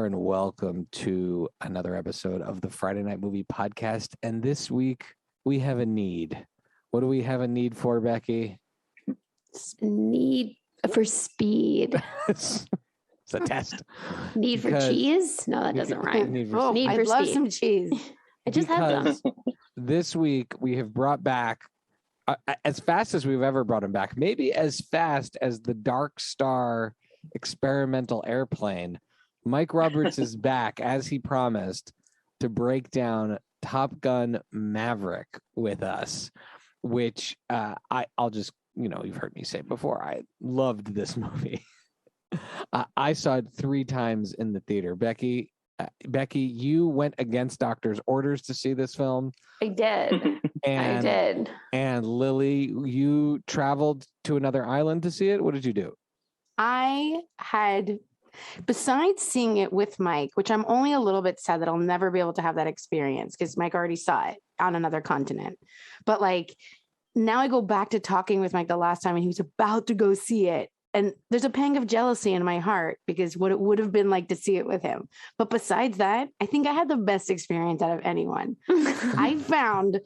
there, and welcome to another episode of the Friday Night Movie Podcast. And this week we have a need. What do we have a need for, Becky? Need for speed. It's a test. Need for cheese? No, that doesn't rhyme. Need for I'd love some cheese. I just had some. This week we have brought back, as fast as we've ever brought him back, maybe as fast as the Dark Star experimental airplane, Mike Roberts is back, as he promised, to break down Top Gun Maverick with us, which I'll just, you've heard me say before, I loved this movie. I saw it 3 times in the theater. Becky, you went against doctor's orders to see this film. I did. I did. And Lily, you traveled to another island to see it. What did you do? I had, besides seeing it with Mike, which I'm only a little bit sad that I'll never be able to have that experience because Mike already saw it on another continent. But now I go back to talking with Mike the last time and he was about to go see it. And there's a pang of jealousy in my heart because what it would have been like to see it with him. But besides that, I think I had the best experience out of anyone. I found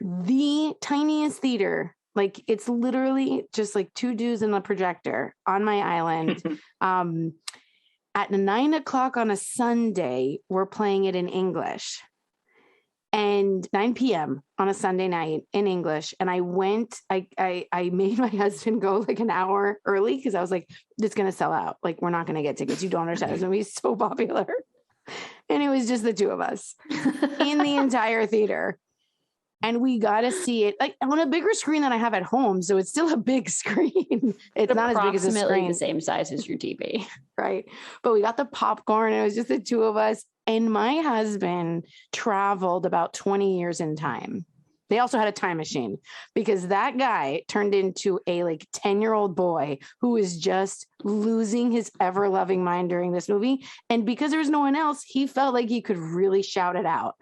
the tiniest theater. It's literally just 2 dudes in the projector on my island. At 9 o'clock on a Sunday, we're playing it in English. And 9 p.m. on a Sunday night in English. And I went, I made my husband go an hour early because I was like, it's going to sell out. We're not going to get tickets. You don't understand. It's going to be so popular. And it was just the 2 of us in the entire theater. And we got to see it on a bigger screen than I have at home. So it's still a big screen. It's not as big as a screen. The same size as your TV. Right. But we got the popcorn. And it was just the 2 of us. And my husband traveled about 20 years in time. They also had a time machine because that guy turned into a 10-year-old boy who was just losing his ever-loving mind during this movie. And because there was no one else, he felt like he could really shout it out.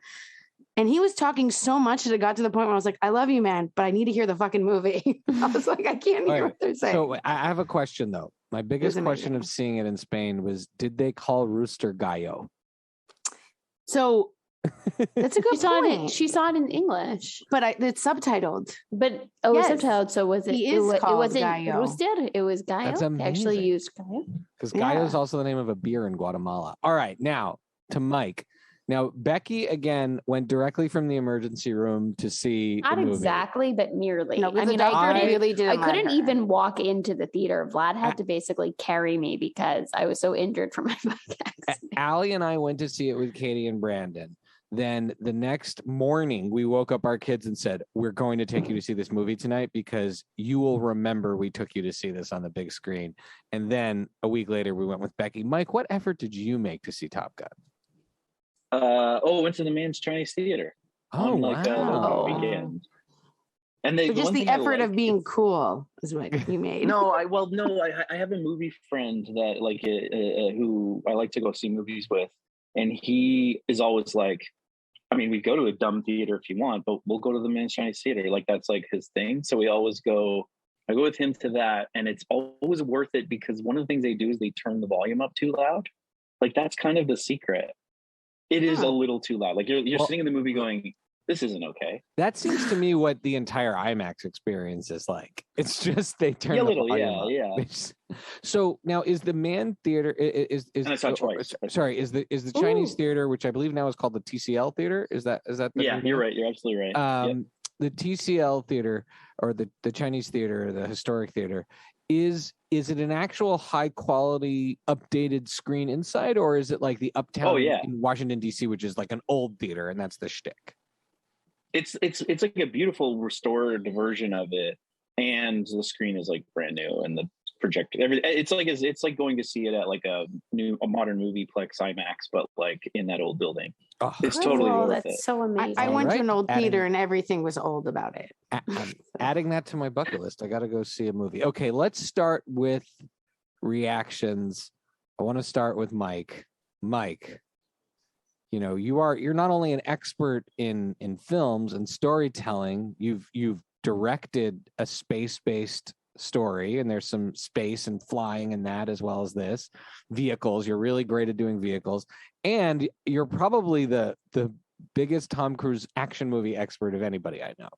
And he was talking so much that it got to the point where I was like, I love you, man, but I need to hear the fucking movie. I was like, I can't hear what they're saying. So I have a question, though. My biggest question of seeing it in Spain was, did they call Rooster Gallo? So that's a good point. She saw it in English, but it's subtitled. But it was subtitled. So was it? It wasn't Gallo. Rooster. It was Gallo. That's amazing. They actually used Gallo because Gallo is also the name of a beer in Guatemala. All right, now to Mike. Now, Becky, again, went directly from the emergency room to see Not the movie. Exactly, but nearly. No, I couldn't even walk into the theater. Vlad had to basically carry me because I was so injured from my bike accident. Allie and I went to see it with Katie and Brandon. Then the next morning, we woke up our kids and said, we're going to take you to see this movie tonight because you will remember we took you to see this on the big screen. And then a week later, we went with Becky. Mike, what effort did you make to see Top Gun? Went to the Man's Chinese Theater. Oh, wow. Weekend. And just the effort of being cool is what you made. I have a movie friend that who I like to go see movies with, and he is always we go to a dumb theater if you want, but we'll go to the Man's Chinese Theater. That's his thing. So we always go. I go with him to that, and it's always worth it because one of the things they do is they turn the volume up too loud. That's kind of the secret. It is a little too loud. You're sitting in the movie going, this isn't okay. That seems to me what the entire IMAX experience is like. It's just they turn the volume up. So now is the Man Theater is and I saw twice. Sorry, is the Chinese Theater, which I believe now is called the TCL Theater? Is that you're right. You're absolutely right. The TCL Theater or the Chinese Theater, the Historic Theater, is it an actual high quality updated screen inside, or is it like the Uptown in Washington DC, which is like an old theater and that's the shtick? It's like a beautiful restored version of it, and the screen is brand new, and the projector, it's like going to see it at a modern movieplex IMAX, but in that old building. Oh, it's totally worth it. That's so amazing. I went to an old theater and everything was old about it. Adding that to my bucket list. I got to go see a movie. Okay, let's start with reactions. I want to start with Mike. Mike, you're not only an expert in films and storytelling, you've directed a space-based story, and there's some space and flying in that, as well as this vehicles. You're really great at doing vehicles, and you're probably the biggest Tom Cruise action movie expert of anybody I know.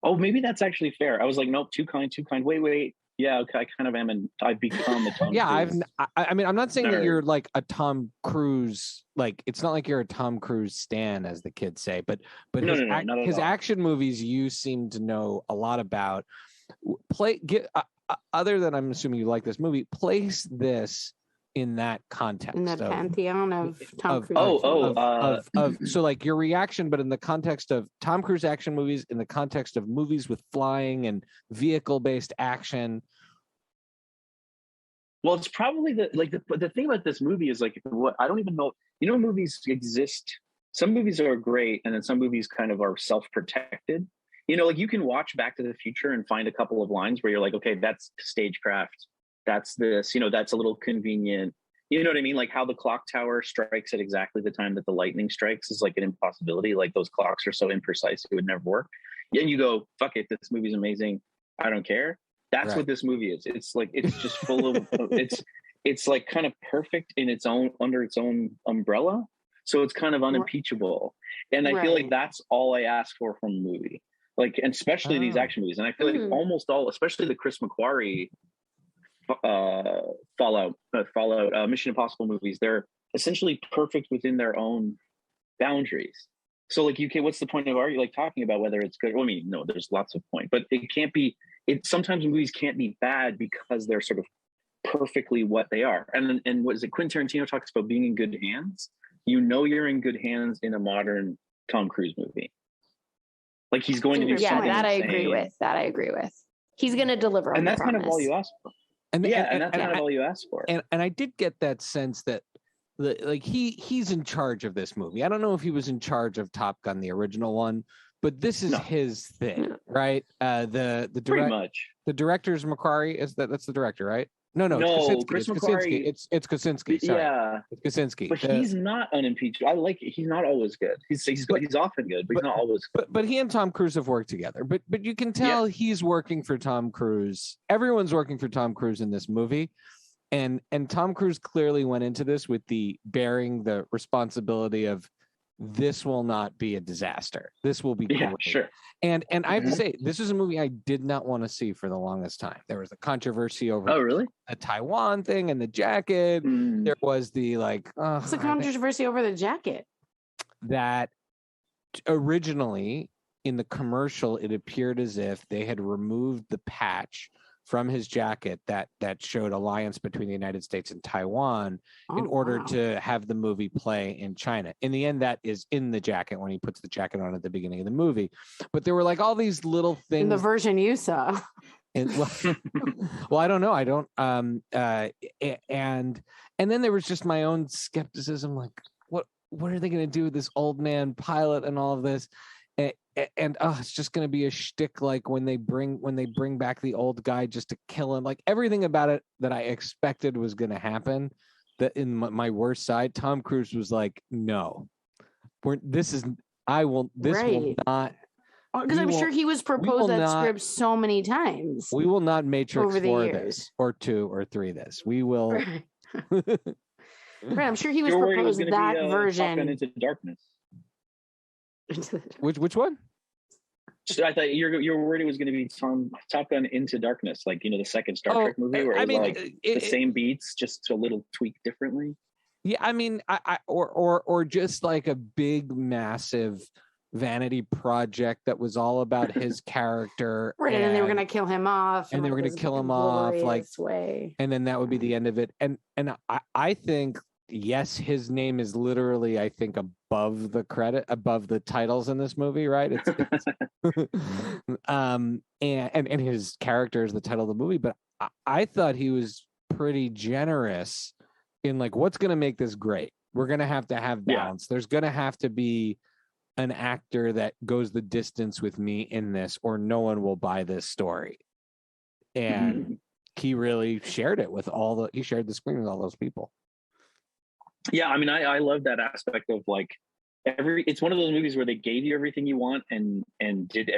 Oh, maybe that's actually fair. I was like, nope, too kind. Wait. Yeah, okay, I kind of am, and I've become a Tom Cruise. I mean, I'm not saying nerd. that you're like a Tom Cruise, like, it's not like you're a Tom Cruise stan, as the kids say, but his action movies you seem to know a lot about. Other than, I'm assuming you like this movie, place this in that context, in the pantheon of Tom Cruise. So like your reaction, but in the context of Tom Cruise action movies, in the context of movies with flying and vehicle-based action. Well, it's probably the thing about this movie is like, what I don't even know. You know, movies exist. Some movies are great, and then some movies kind of are self-protected. You know, like you can watch Back to the Future and find a couple of lines where you're like, okay, that's stagecraft. That's this, you know, that's a little convenient. You know what I mean? Like how the clock tower strikes at exactly the time that the lightning strikes is like an impossibility. Like those clocks are so imprecise, it would never work. And you go, fuck it, this movie's amazing. I don't care. That's right. What this movie is. It's like, it's just full of, it's like kind of perfect in its own, under its own umbrella. So it's kind of unimpeachable. And I feel like that's all I ask for from a movie. Like, and especially these action movies. And I feel like almost all, especially the Chris McQuarrie Fallout Mission Impossible movies, they're essentially perfect within their own boundaries. So like, what's the point of talking about whether it's good? Well, I mean, no, there's lots of point, but it can't be. Sometimes movies can't be bad because they're sort of perfectly what they are. And what is it? Quentin Tarantino talks about being in good hands. You know, you're in good hands in a modern Tom Cruise movie. Like he's going to do something. Yeah, I agree with. He's going to deliver, and that's kind of all you ask for. And that's kind of all you ask for. And I did get that sense that he's in charge of this movie. I don't know if he was in charge of Top Gun, the original one, but this is his thing, right? The pretty much. The director's McQuarrie, that's the director, right? No, Chris McQuarrie. It's Kosinski. Sorry. Yeah, it's Kosinski. But he's not unimpeachable. I like it. He's not always good. He's often good, but he's not always good. But he and Tom Cruise have worked together. But you can tell he's working for Tom Cruise. Everyone's working for Tom Cruise in this movie, and Tom Cruise clearly went into this with bearing the responsibility of, this will not be a disaster. This will be great. Sure. And I have to say, this is a movie I did not want to see for the longest time. There was a controversy over the Taiwan thing and the jacket. There was the what's the controversy over the jacket? That originally in the commercial, it appeared as if they had removed the patch from his jacket that showed alliance between the United States and Taiwan in order to have the movie play in China. In the end, that is in the jacket when he puts the jacket on at the beginning of the movie. But there were like all these little things. In the version you saw. Well, I don't know. I don't. And then there was just my own skepticism, like, what are they going to do with this old man pilot and all of this? And it's just going to be a shtick, like when they bring back the old guy just to kill him. Like everything about it that I expected was going to happen. That in my worst side, Tom Cruise was like, "No, this will not." Because I'm sure he was proposed that script so many times. We will not Matrix 4 this or 2 or 33 this. We will. Right, I'm sure he was proposed that version. Into Darkness. Which one? I thought you're worried it was going to be Top Gun Into Darkness, like the second Star Trek movie, where it was the same beats, just a little tweaked differently. Yeah, I mean, or just like a big, massive vanity project that was all about his character, right? And they were going to kill him off, and they were going to kill him off, and then that would be the end of it. And I think. Yes, his name is literally, I think, above the titles in this movie, right? And his character is the title of the movie. But I thought he was pretty generous in like, what's going to make this great? We're going to have balance. Yeah. There's going to have to be an actor that goes the distance with me in this, or no one will buy this story. And he really shared it with he shared the screen with all those people. Yeah, I mean, I love that aspect of like it's one of those movies where they gave you everything you want and did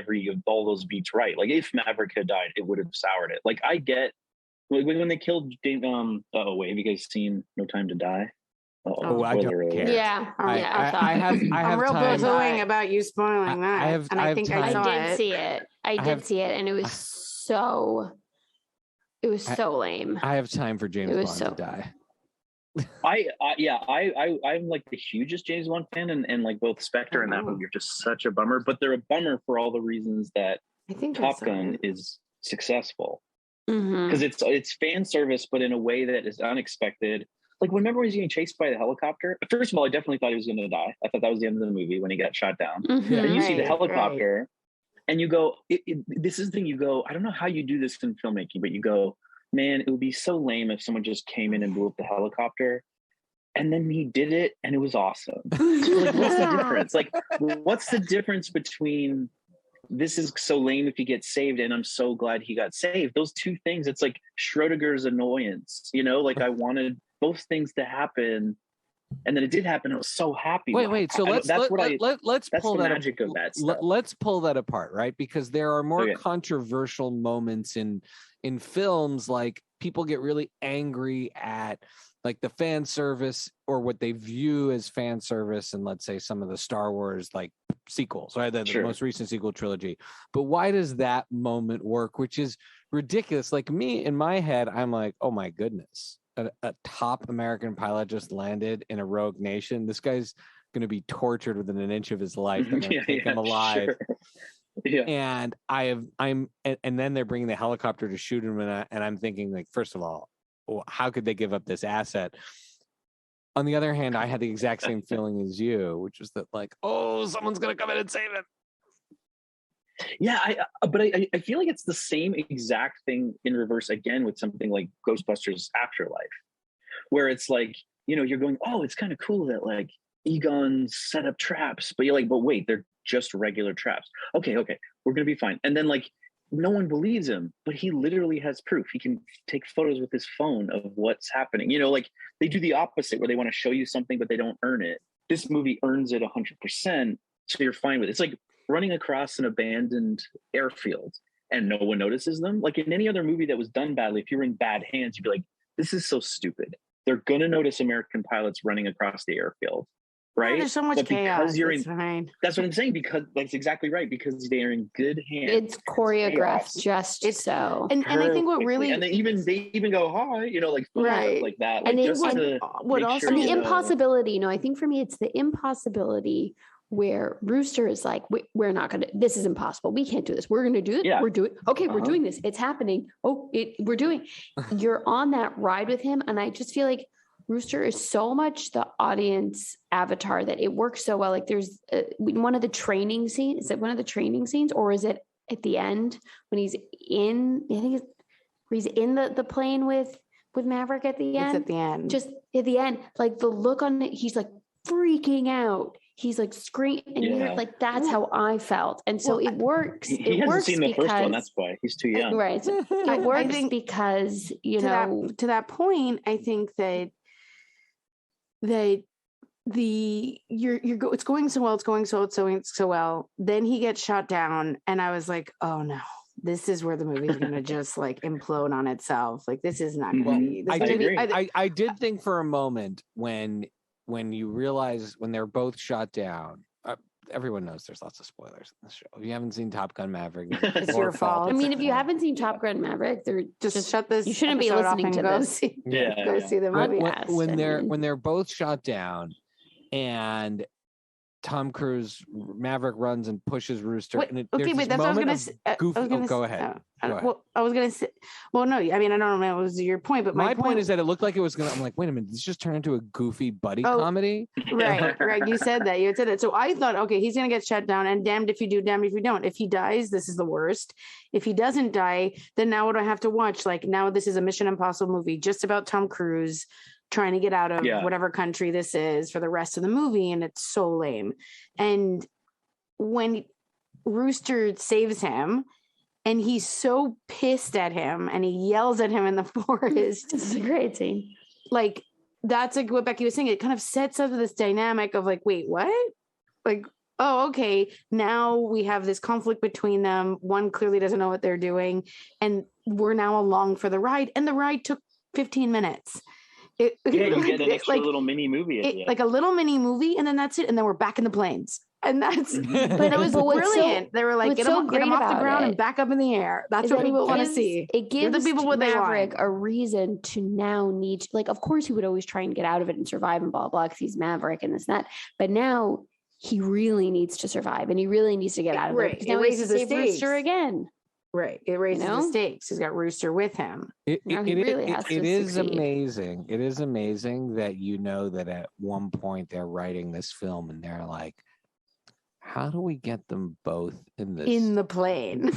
all those beats right. Like if Maverick had died, it would have soured it. Like I get when they killed James. Wait, have you guys seen No Time to Die? I don't care. Yeah, I have I'm real time. boohooing about you spoiling that. I have I think time. I saw I did it. see it. I did see it, and it was so lame. I have time for James Bond to die. I'm like the hugest James Bond fan, and like both Spectre and that movie are just such a bummer. But they're a bummer for all the reasons that I think Top Gun is successful, Mhm. because it's fan service, but in a way that is unexpected. Like remember when he's getting chased by the helicopter? First of all, I definitely thought he was going to die. I thought that was the end of the movie when he got shot down. Mhm. And you see the Right, helicopter, and you go, this is the thing. You go, I don't know how you do this in filmmaking, but you go, man, it would be so lame if someone just came in and blew up the helicopter. And then he did it, and it was awesome. So like, what's the difference? Like, what's the difference between this is so lame if he gets saved, and I'm so glad he got saved? Those two things, it's like Schrodinger's annoyance, you know? Like I wanted both things to happen, and then it did happen. I was so happy. Wait. So let's pull that magic of that stuff. Let's pull that apart, right? Because there are more controversial moments in films. Like people get really angry at like the fan service or what they view as fan service, and let's say some of the Star Wars like sequels, right? The most recent sequel trilogy. But why does that moment work? Which is ridiculous. Like me in my head, I'm like, oh my goodness. A top American pilot just landed in a rogue nation. This guy's going to be tortured within an inch of his life. They're going to take him alive. Sure. Yeah. And and then they're bringing the helicopter to shoot him. And I'm thinking, like, first of all, how could they give up this asset? On the other hand, I had the exact same feeling as you, which was that like, oh, someone's going to come in and save him. Yeah, but I feel like it's the same exact thing in reverse again with something like Ghostbusters Afterlife, where it's like, you know, you're going, oh, it's kind of cool that like Egon set up traps, but you're like, but wait, they're just regular traps. Okay, we're gonna be fine. And then like no one believes him, but he literally has proof. He can take photos with his phone of what's happening. You know, like they do the opposite where they want to show you something, but they don't earn it. This movie earns it 100%, so you're fine with it. It's like running across an abandoned airfield and no one notices them. Like in any other movie that was done badly, if you were in bad hands, you'd be like, this is so stupid. They're going to notice American pilots running across the airfield, right? Oh, there's so much chaos. That's what I'm saying, because that's exactly right, because they're in good hands. It's choreographed so. And I think what really... And they even go, hi, you know, like, right. like that. Like, and just what also... the impossibility, you know, I think for me, it's the impossibility where Rooster is like, we're not going to, this is impossible. We can't do this. We're going to do it. Yeah. We're doing, okay, we're doing this. It's happening. You're on that ride with him. And I just feel like Rooster is so much the audience avatar that it works so well. Like there's one of the training scenes. Is it one of the training scenes, or is it at the end when he's in, I think he's in the plane with Maverick at the end? It's at the end. Just at the end, like the look on it, he's like freaking out. He's like screaming, and you're like, that's how I felt. And so it works. He hasn't seen the first one. That's why he's too young. Right. It works because, you know, to that point, I think that it's going so well. Then he gets shot down, and I was like, oh no, this is where the movie's going to just like implode on itself. Like this is not going to be. I did think for a moment when you realize when they're both shot down, everyone knows there's lots of spoilers in this show. If you haven't seen Top Gun Maverick, it's your fault. I mean, if you haven't seen Top Gun Maverick, they're just shut this. You shouldn't be listening to this. Go see the movie. When they're both shot down, and Tom Cruise, Maverick runs and pushes Rooster. Wait, and that's what I was going to say. Go ahead. Well, I was going to say, well, no, I mean, I don't know if it was your point, but my point is that it looked like it was going to, I'm like, wait a minute, this just turned into a goofy buddy comedy? Right. You said that. So I thought, okay, he's going to get shut down, and damned if you do, damned if you don't. If he dies, this is the worst. If he doesn't die, then now what do I have to watch? Like now this is a Mission Impossible movie just about Tom Cruise trying to get out of whatever country this is for the rest of the movie, and it's so lame. And when Rooster saves him, and he's so pissed at him, and he yells at him in the forest. This is a great scene. Like that's like what Becky was saying. It kind of sets up this dynamic of like, wait, what? Like, oh, okay, now we have this conflict between them. One clearly doesn't know what they're doing, and we're now along for the ride. And the ride took 15 minutes. You get an extra little mini movie at the end. Like a little mini movie, and then that's it. And then we're back in the planes. And that's, but it was brilliant. They were like, get them off the ground and back up in the air. That's what people want to see. It gives the people what Maverick a reason to now need, like, of course he would always try and get out of it and survive and blah, blah, because he's Maverick and this and that. But now he really needs to survive and he really needs to get out of it. Because now he has to save Rooster again. Right. It raises the stakes. He's got Rooster with him. It is amazing. It is amazing that that at one point they're writing this film and they're like, how do we get them both in the plane?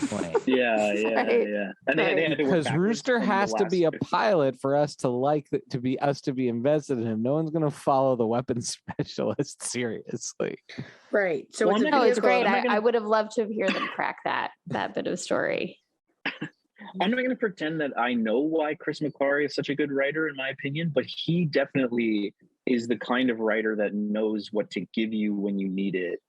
Yeah. And because Rooster has to be a pilot for us to be invested in him. No one's going to follow the weapons specialist seriously. Right. So it's great. I would have loved to hear them crack that bit of story. I'm not going to pretend that I know why Chris McQuarrie is such a good writer, in my opinion, but he definitely is the kind of writer that knows what to give you when you need it.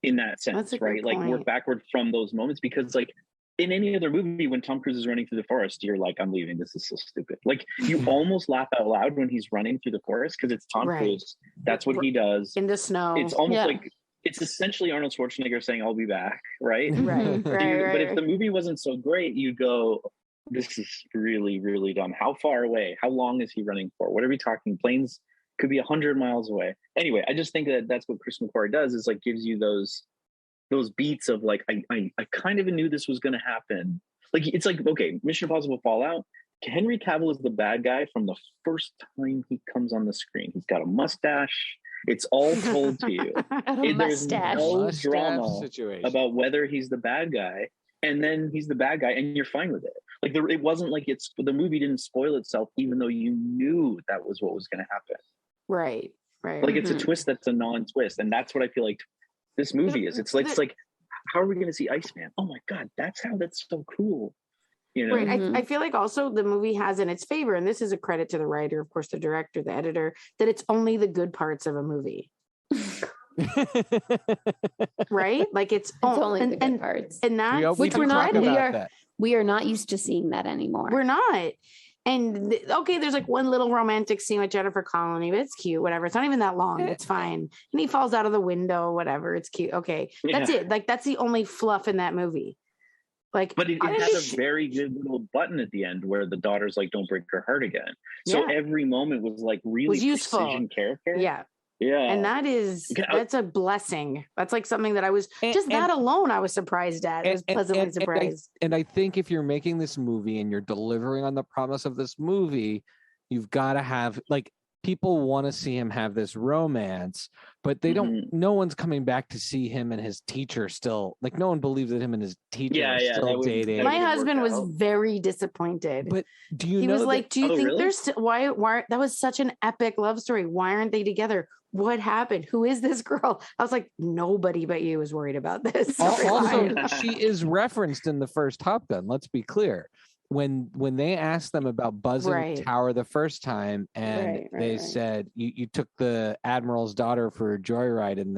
In that sense, right? Like work backward from those moments, because like in any other movie, when Tom Cruise is running through the forest, you're like, I'm leaving. This is so stupid. Like you almost laugh out loud when he's running through the forest because it's Tom Cruise. That's what he does. In the snow. It's almost like, it's essentially Arnold Schwarzenegger saying, I'll be back, right? Right. But if the movie wasn't so great, you'd go, this is really, really dumb. How far away? How long is he running for? What are we talking? Planes could be 100 miles away. Anyway, I just think that that's what Chris McQuarrie does, is like gives you those beats of like, I kind of knew this was going to happen. Like, it's like, okay, Mission Impossible Fallout, Henry Cavill is the bad guy from the first time he comes on the screen. He's got a mustache. It's all told to you. There's no drama about whether he's the bad guy, and then he's the bad guy and you're fine with it. Like it wasn't like the movie didn't spoil itself, even though you knew that was what was going to happen. Right. Like it's a twist that's a non-twist, and that's what I feel like this movie is. It's like, how are we going to see Iceman? Oh my God, that's so cool. Right. I feel like also the movie has in its favor, and this is a credit to the writer, of course, the director, the editor, that it's only the good parts of a movie. Right? Like it's only the good parts, and that's which we are not used to seeing that anymore. We're not. And okay, there's like one little romantic scene with Jennifer Connelly, but it's cute, whatever. It's not even that long. It's fine. And he falls out of the window, whatever. It's cute. Okay. That's it. Like that's the only fluff in that movie. Like, but it has a very good little button at the end where the daughter's like, don't break her heart again. So every moment was like really useful. Precision character. Yeah. Yeah. And that's a blessing. That's like something that I was that alone I was surprised at. I was pleasantly surprised. And I think if you're making this movie and you're delivering on the promise of this movie, you've got to have, like, people want to see him have this romance, but they don't, no one's coming back to see him and his teacher still, like, no one believes that him and his teacher are still dating. My husband was very disappointed. But he was like, do you think there's why that was such an epic love story? Why aren't they together? What happened? Who is this girl? I was like, nobody but you is worried about this. Also, she is referenced in the first Top Gun. Let's be clear. When they asked them about buzzing the tower the first time, and they said you took the admiral's daughter for a joyride in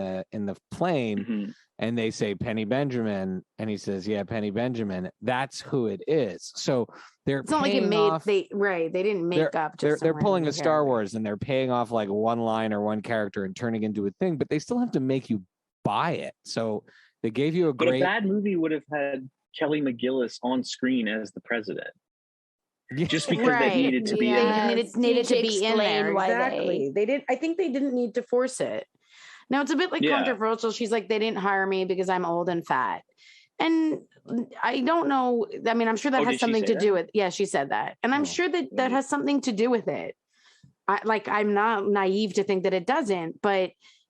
the plane, and they say Penny Benjamin, and he says, yeah, Penny Benjamin. That's who it is. So it's not like it made they didn't make up. They're pulling a Star Wars, and they're paying off like one line or one character and turning into a thing, but they still have to make you buy it. So they gave you But a bad movie would have had Kelly McGillis on screen as the president, just because they needed to be in there. Needed to be in there. Exactly. They did. I think they didn't need to force it. Now it's a bit like controversial. She's like, they didn't hire me because I'm old and fat, and I don't know. I mean, I'm sure that has something to do with. Yeah, she said that, and I'm sure that has something to do with it. I'm not naive to think that it doesn't, but.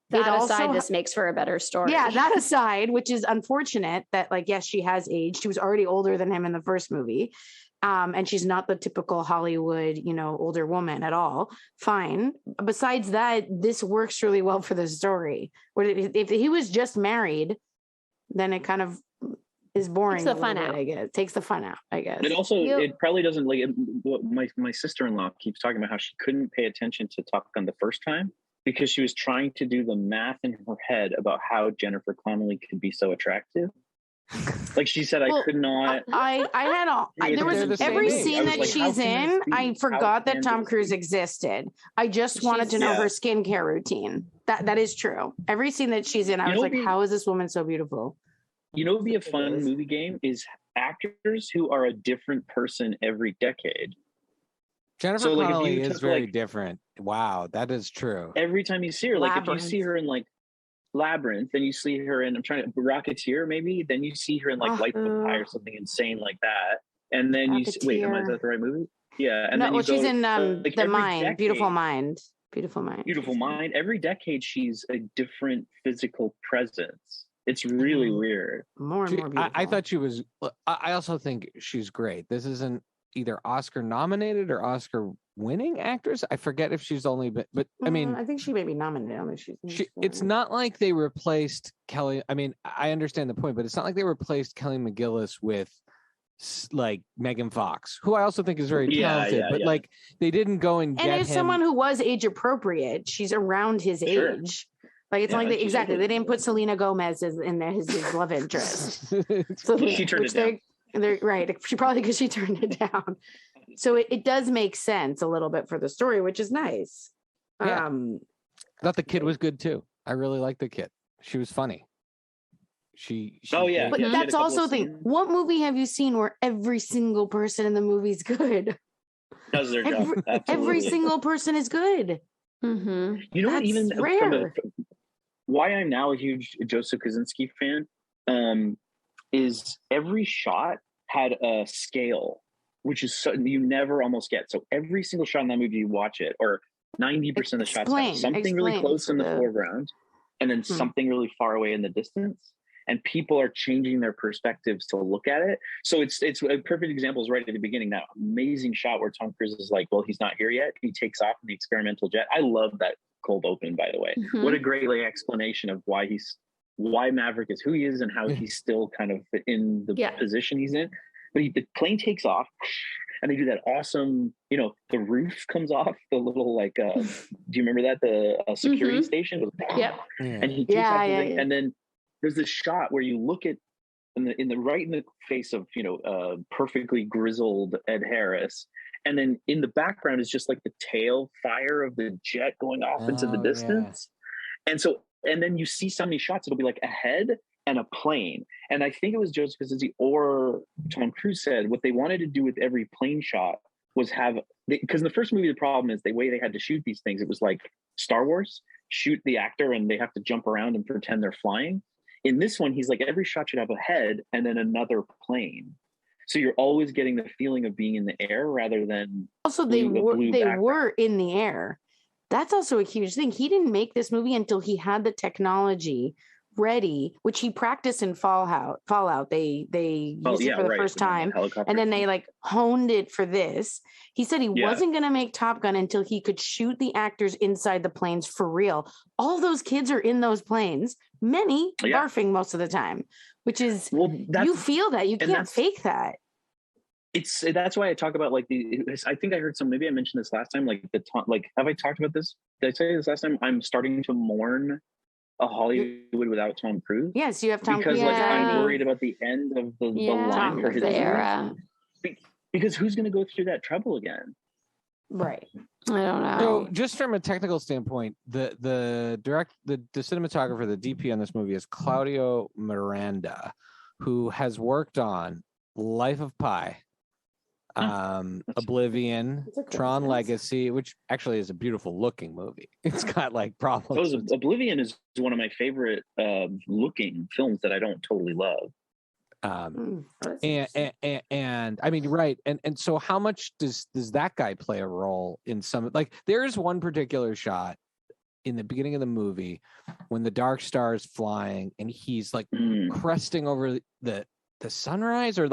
That aside, this makes for a better story. Yeah, that aside, which is unfortunate that, like, yes, she has aged. She was already older than him in the first movie. And she's not the typical Hollywood, older woman at all. Fine. Besides that, this works really well for the story. If he was just married, then it kind of is boring. Takes the fun out. I guess. Takes the fun out, I guess. And also, it probably doesn't, like, my sister-in-law keeps talking about how she couldn't pay attention to Top Gun the first time. because she was trying to do the math in her head about how Jennifer Connelly could be so attractive. Like she said, I could not. I had all. There was every scene that she's in. I forgot that Tom Cruise existed. I just wanted to know her skincare routine. That is true. Every scene that she's in, I was like, how is this woman so beautiful? You know, what would be a fun movie game is actors who are a different person every decade. Jennifer Connelly is very different. Wow, that is true. Every time you see her, like if you see her in like Labyrinth, then you see her in Rocketeer, maybe. Then you see her in like Light of Pi or something insane like that. And then is that the right movie? Yeah. And then she's in The Mind, Beautiful Mind. Beautiful Mind. Every decade, she's a different physical presence. It's really weird. More and more beautiful. I thought she was. I also think she's great. This isn't either Oscar nominated or Oscar winning actress. I forget if she's only been, but I mean, I think she may be nominated. It's not like they replaced Kelly. I mean, I understand the point, but it's not like they replaced Kelly McGillis with like Megan Fox, who I also think is very talented, but like they didn't go and get as someone who was age appropriate, she's around his age. Like it's like they didn't put Selena Gomez in there his love interest. So she turned it down. They're right. She probably because she turned it down. So it does make sense a little bit for the story, which is nice. Yeah. I thought the kid was good too. I really liked the kid. She was funny. But that's also the thing. What movie have you seen where every single person in the movie is good? Does their job. Every single person is good. Mm-hmm. You know, that's even rare. Why I'm now a huge Joseph Kosinski fan is every shot had a scale, which is you never almost get. So every single shot in that movie, you watch it, or 90% of the shots have something really close in the foreground and then something really far away in the distance. And people are changing their perspectives to look at it. So it's a perfect example is right at the beginning, that amazing shot where Tom Cruise is like, well, he's not here yet. He takes off in the experimental jet. I love that cold open, by the way. Mm-hmm. What a great explanation of why Maverick is who he is and how he's still kind of in the position he's in. But the plane takes off and they do that awesome, the roof comes off, the little do you remember that? The security station? Yep. And he takes off and then there's this shot where you look at in the face of, perfectly grizzled Ed Harris. And then in the background is just like the tail fire of the jet going off into the distance. Yeah. And then you see so many shots, it'll be like a head and a plane. And I think it was Joseph Kosinski or Tom Cruise said what they wanted to do with every plane shot was because in the first movie, the problem is the way they had to shoot these things. It was like Star Wars, shoot the actor and they have to jump around and pretend they're flying. In this one, he's like, every shot should have a head and then another plane. So you're always getting the feeling of being in the air rather than also they were in the air. That's also a huge thing. He didn't make this movie until he had the technology ready, which he practiced in Fallout. They used it for the first time, and then they honed it for this. He said he wasn't going to make Top Gun until he could shoot the actors inside the planes for real. All those kids are in those planes, many barfing most of the time, which is you feel that you can't fake that. That's why I talk about I think I heard maybe I mentioned this last time, have I talked about this? Did I say this last time? I'm starting to mourn a Hollywood without Tom Cruise. Yes, you have Tom Cruise. Because I'm worried about the end of the line for his era. Because who's going to go through that trouble again? Right. I don't know. So just from a technical standpoint, the cinematographer, the DP on this movie is Claudio Miranda, who has worked on Life of Pi, Oblivion, Tron Legacy, which actually is a beautiful looking movie. It's got problems. Oblivion is one of my favorite looking films that I don't totally love. And I mean, right. And so how much does that guy play a role in some, there's one particular shot in the beginning of the movie when the Dark Star is flying and he's cresting over the sunrise or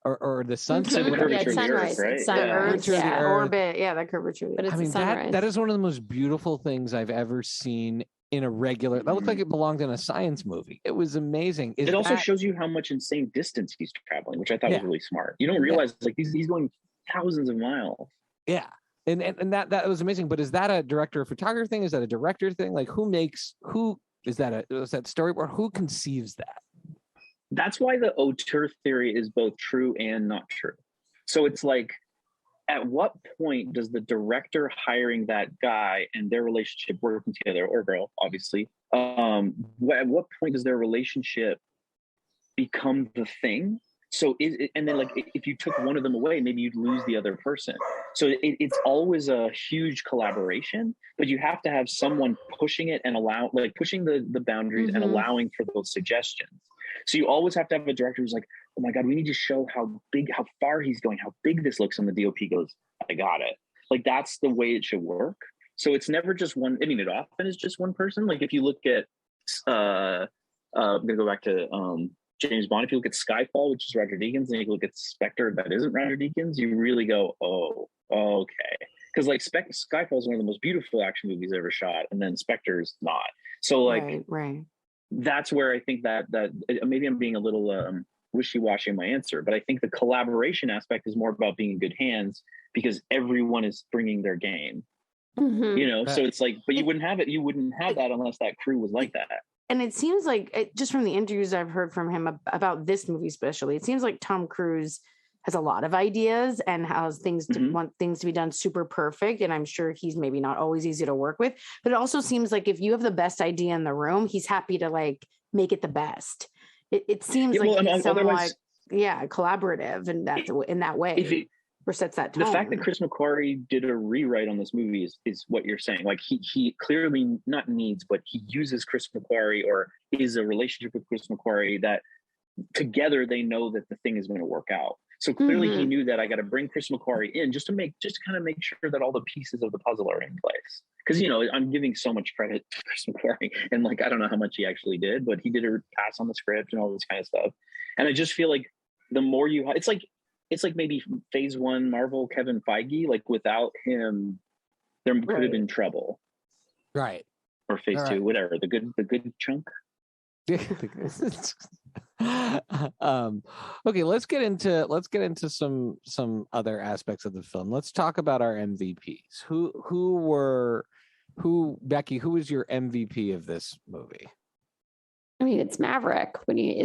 or the sunset. It's sunrise, right? Sunrise. Orbit. Yeah, that curvature. But it's sunrise. That is one of the most beautiful things I've ever seen in a regular. That looked like it belonged in a science movie. It was amazing. It also shows you how much insane distance he's traveling, which I thought was really smart. You don't realize he's going thousands of miles. Yeah. And that was amazing. But is that a director of photography thing? Is that a director thing? Like who is that storyboard? Who conceives that? That's why the auteur theory is both true and not true. So it's like, at what point does the director hiring that guy and their relationship working together, or girl, obviously, at what point does their relationship become the thing? So and then like if you took one of them away, maybe you'd lose the other person. So it's always a huge collaboration, but you have to have someone pushing it and pushing the boundaries and allowing for those suggestions. So you always have to have a director who's like, oh my God, we need to show how far he's going, how big this looks. And the DOP goes, I got it. Like that's the way it should work. So it's never just one. I mean, it often is just one person. Like if you look at, I'm gonna go back to James Bond. If you look at Skyfall, which is Roger Deakins, and you look at Spectre, that isn't Roger Deakins, you really go, oh, okay. Because like Skyfall is one of the most beautiful action movies ever shot, and then Spectre's not. So like, right. That's where I think that maybe I'm being a little wishy-washy in my answer, but I think the collaboration aspect is more about being in good hands because everyone is bringing their game. You know, so it's like, but you wouldn't have that unless that crew was like that. And it seems like, just from the interviews I've heard from him about this movie especially, it seems like Tom Cruise has a lot of ideas and has things to want things to be done super perfect. And I'm sure he's maybe not always easy to work with, but it also seems like if you have the best idea in the room, he's happy to like make it the best. It seems like he's somewhat, collaborative in that way. Or sets that tone. The fact that Chris McQuarrie did a rewrite on this movie is what you're saying. Like he clearly not needs, but he uses Chris McQuarrie or is a relationship with Chris McQuarrie that together they know that the thing is going to work out. So clearly he knew that I got to bring Chris McQuarrie in just to kind of make sure that all the pieces of the puzzle are in place. Because, you know, I'm giving so much credit to Chris McQuarrie and like, I don't know how much he actually did, but he did a pass on the script and all this kind of stuff. And I just feel like the more it's like maybe phase one Marvel Kevin Feige, like without him, there could have been trouble. Right. Or phase two, whatever. The good chunk. Okay, let's get into some other aspects of the film. Let's talk about our MVPs. Becky, who was your MVP of this movie? I mean, it's Maverick. Are we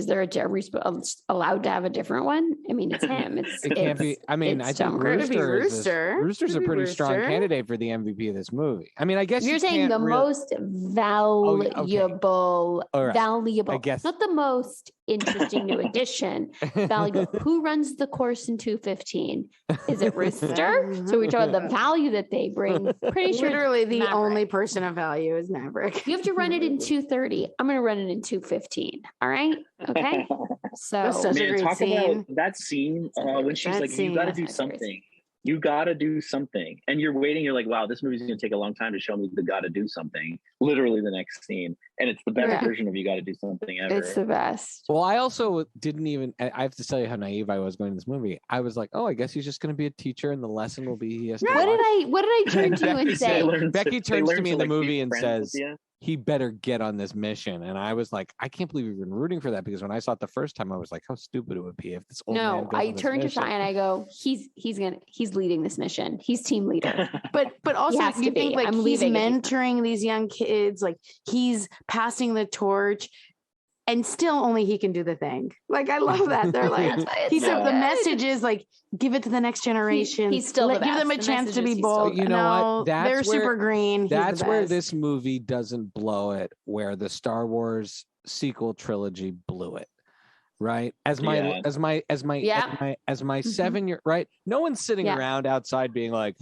allowed to have a different one? I mean, it's him. It can't be. I mean, I think Rooster's a pretty strong candidate for the MVP of this movie. I mean, I guess you're saying the most valuable, valuable. I guess not the most interesting new addition. Valuable. Who runs the course in 215? Is it Rooster? So we're talking about the value that they bring. Pretty sure literally the only person of value is Maverick. You have to run it in 230. I'm going to run it in 215. All right. Okay. So that's such a great scene. About that scene when she's like, you got to do something. Crazy. You got to do something. And you're waiting. You're like, wow, this movie's going to take a long time to show me the got to do something. Literally the next scene. And it's the best version of you got to do something ever. It's the best. Well, I also didn't even, I have to tell you how naive I was going to this movie. I was like, oh, I guess he's just going to be a teacher and the lesson will be he has to What did I turn to you and say? Becky turns to me in the movie and says, he better get on this mission. And I was like, I can't believe you've been rooting for that, because when I saw it the first time, I was like, how stupid it would be if this old man goes I turned to Shai and I go, he's leading this mission. He's team leader. but also you think like he's mentoring these young kids, like he's passing the torch. And still only he can do the thing. Like, I love that. They're like, he said the message is like, give it to the next generation. He's still give them a chance to be bold. You know what? They're super green. That's where this movie doesn't blow it, where the Star Wars sequel trilogy blew it. Right. As my 7-year, right. No one's sitting around outside being like,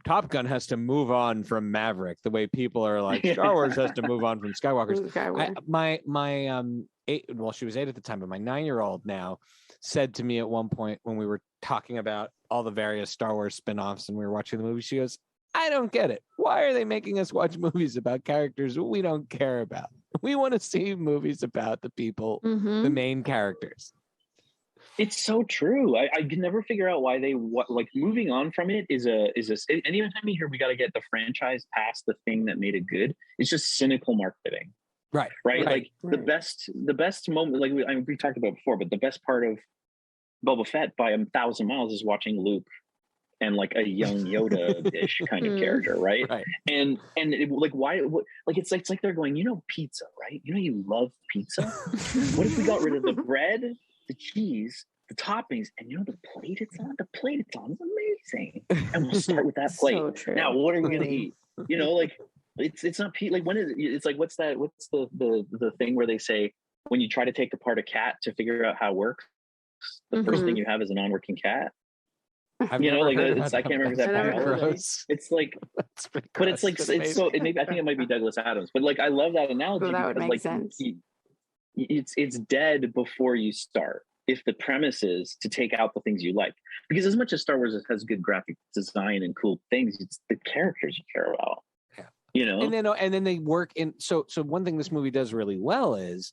Top Gun has to move on from Maverick the way people are like Star Wars has to move on from Skywalkers. She was 8 at the time, but my 9-year-old now said to me at one point when we were talking about all the various Star Wars spinoffs and we were watching the movie, she goes, I don't get it. Why are they making us watch movies about characters we don't care about? We want to see movies about the people, the main characters. It's so true. I can never figure out why moving on from it is and even time you hear we got to get the franchise past the thing that made it good. It's just cynical marketing. Right. The best moment, like we talked about before, but the best part of Boba Fett by 1,000 miles is watching Luke and like a young Yoda-ish kind of character, right? And like it's like they're going, pizza, right? You love pizza. What if we got rid of the bread, the cheese, the toppings, and the plate it's on? The plate it's on is amazing, and we'll start with that plate. So true. Now, what are we gonna eat? Like it's not like when is it's like what's the thing where they say when you try to take apart a cat to figure out how it works, the first thing you have is a non-working cat. I can't remember that biology. It's like, but it's like it's so. Maybe I think it might be Douglas Adams, but like I love that analogy that would because make like sense. It's dead before you start. If the premise is to take out the things you like, because as much as Star Wars has good graphic design and cool things, it's the characters you care about. And then they work in. So one thing this movie does really well is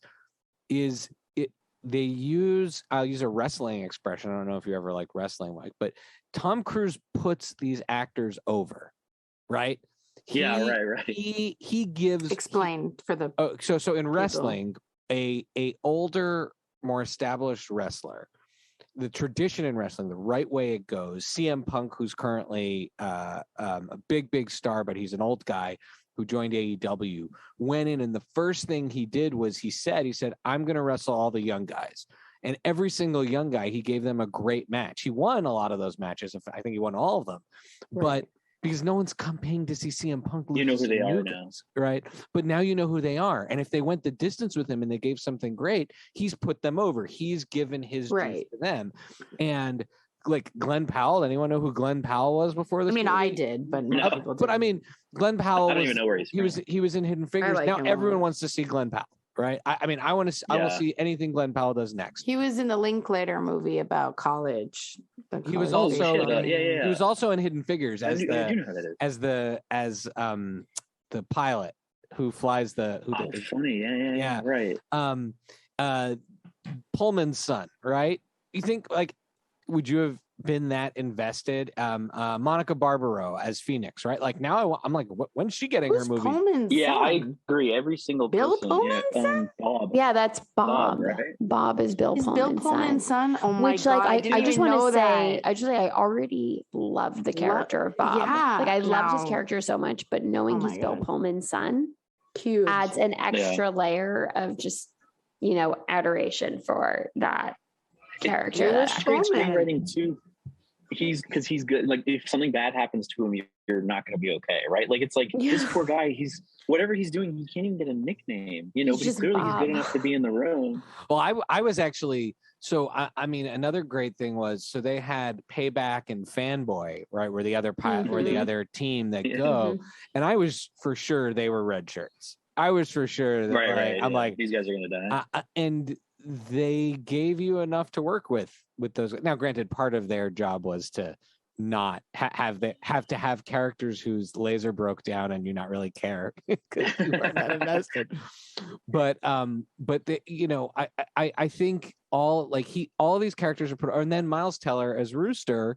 they use, I'll use a wrestling expression. I don't know if you ever like wrestling, Mike, but Tom Cruise puts these actors over, right? Right. He gives explain for the so in wrestling, a older, more established wrestler, the tradition in wrestling, the right way it goes. CM Punk, who's currently a big star, but he's an old guy who joined AEW, went in, and the first thing he did was he said, I'm going to wrestle all the young guys. And every single young guy, he gave them a great match. He won a lot of those matches. In fact, I think he won all of them. Right. But because no one's paying to see CM Punk lose, you know who they are now, right? But now you know who they are. And if they went the distance with him and they gave something great, he's put them over. He's given his dues to them. And like Glenn Powell, anyone know who Glenn Powell was before this? I mean, movie? I did, but no people did. But I mean, Glenn Powell. I don't even know where he was in Hidden Figures. Like now everyone wants to see Glenn Powell, right? I mean, I want to. I will see anything Glenn Powell does next. He was in the Linklater movie about college. He was also he was also in Hidden Figures as the pilot who flies the. Funny, yeah, right. Pullman's son, right? You think like, would you have been that invested? Monica Barbaro as Phoenix, right? Like now I'm like, when's she getting her movie? Pullman's son? I agree. Every single Bill person. Pullman's son? Bob. Yeah, that's Bob. Right? Bob is Bill Pullman's son. Oh my God! I just want to say, I already love the character of Bob. I loved his character so much, but knowing he's Bill Pullman's son adds an extra layer of just adoration for that character. That's great screenwriting too. He's good. Like if something bad happens to him, you're not going to be okay, right? Like it's like this poor guy. He's whatever he's doing, he can't even get a nickname. But he's clearly he's good enough to be in the room. Well, I was actually I mean another great thing was they had Payback and Fanboy, right, where the other pilot or the other team that go, and I was for sure they were red shirts. I was for sure that right. I'm like these guys are going to die, and they gave you enough to work with those. Now, granted, part of their job was to not have to have characters whose laser broke down and you not really care because you were not invested. But I think all these characters are put, and then Miles Teller as Rooster.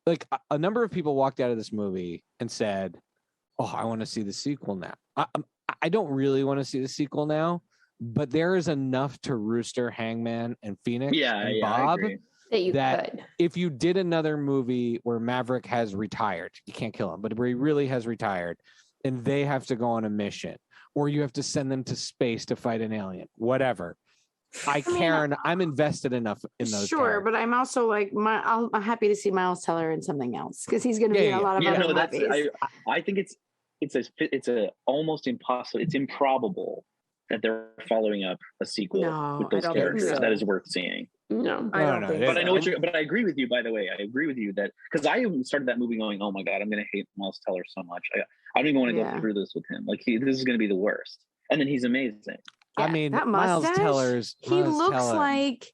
Like a number of people walked out of this movie and said, "Oh, I want to see the sequel now." I don't really want to see the sequel now. But there is enough to Rooster, Hangman, and Phoenix and Bob that could. If you did another movie where Maverick has retired, you can't kill him, but where he really has retired, and they have to go on a mission, or you have to send them to space to fight an alien, whatever. I'm invested enough in those. Sure, characters. But I'm also like, I'm happy to see Miles Teller in something else because he's going to be in a lot of other movies. I think it's a almost impossible. It's improbable that they're following up a sequel with those characters that is worth seeing. No, I don't think but I know but I agree with you, by the way. I agree with you that because I started that movie going, oh my God, I'm going to hate Miles Teller so much. I don't even want to go through this with him. Like this is going to be the worst. And then he's amazing. I mean, that Miles Teller's. He looks like,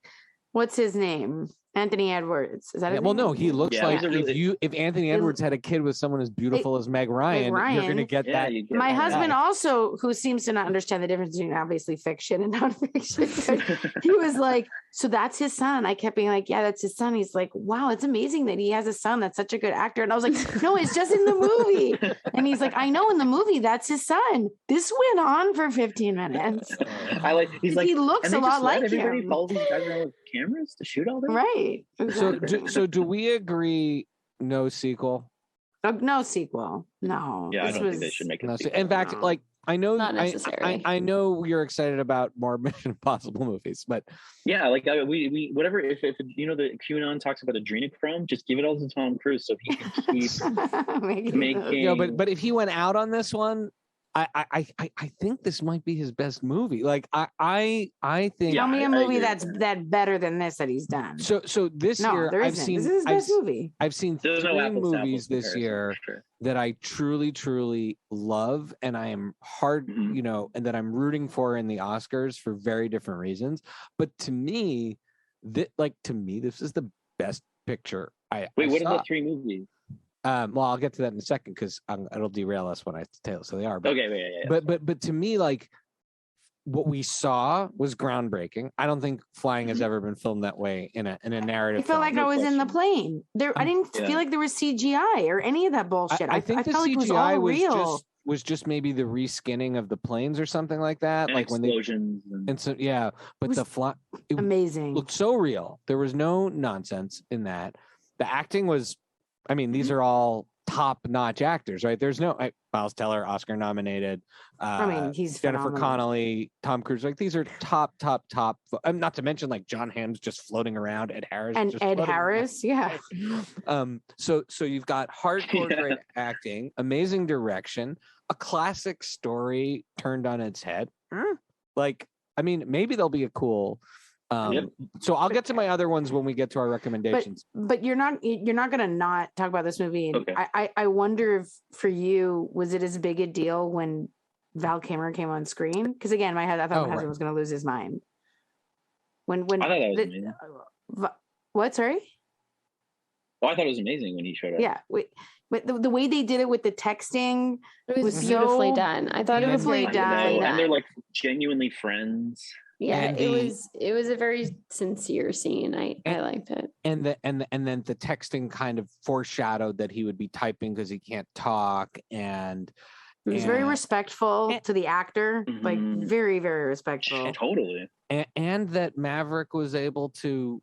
what's his name? Anthony Edwards. Is that his name? Well, no, he looks like if Anthony Edwards had a kid with someone as beautiful as Meg Ryan, you're going to get that. My husband also, who seems to not understand the difference between obviously fiction and nonfiction, he was like, so that's his son. I kept being like, yeah, that's his son. He's like, wow, it's amazing that he has a son that's such a good actor. And I was like, no, it's just in the movie. And he's like, I know in the movie, that's his son. This went on for 15 minutes. He looks a lot like him. Everybody follows these guys around with cameras to shoot all this. Right. Exactly. So do we agree no sequel. No sequel. No. Yeah, I don't think they should make it. In fact, like I know, Not necessary. I know you're excited about more Mission Impossible movies, but yeah, like we whatever. If you know the QAnon talks about adrenochrome, just give it all to Tom Cruise so he can keep making. You know, but if he went out on this one, I think this might be his best movie. Like I think. Tell me a movie that's better than this that he's done. So this year I've seen. This is his best movie. I've seen There's 3 movies this year sure. that I truly love, and I am hard, you know, and that I'm rooting for in the Oscars for very different reasons. But to me, this is the best picture I What saw. are the 3 movies? Well, I'll get to that in a second because it'll derail us when I tell. So they are. But, Okay, yeah. But to me, like what we saw was groundbreaking. I don't think flying has ever been filmed that way in a narrative. I felt like I was in the plane. I didn't feel like there was CGI or any of that bullshit. I think the felt CGI like it was all real. was just maybe the reskinning of the planes or something like that. And like explosions when they and so yeah, but it amazing. Looked so real. There was no nonsense in that. The acting was. I mean, these are all top-notch actors, right? There's no Miles Teller, Oscar nominated. I mean, he's Jennifer phenomenal. Connelly, Tom Cruise. Like these are top. Not to mention like John Hamm's just floating around. Ed Harris and just Ed floating Harris, around. yeah. So you've got hardcore great acting, amazing direction, a classic story turned on its head. Like, I mean, maybe there'll be a cool. So I'll get to my other ones when we get to our recommendations. But you're not gonna not talk about this movie. Okay. I wonder if for you was it as big a deal when Val Kilmer came on screen? Because again, I thought my husband was gonna lose his mind. When I thought that was amazing. What? Sorry. Oh, I thought it was amazing when he showed up. Yeah. But the way they did it with the texting was beautifully so done. I thought beautifully it was done. And they're like genuinely friends. Yeah, And it was a very sincere scene. I liked it. And then the texting kind of foreshadowed that he would be typing because he can't talk, and it was very respectful to the actor, like very, very respectful. Totally. And that Maverick was able to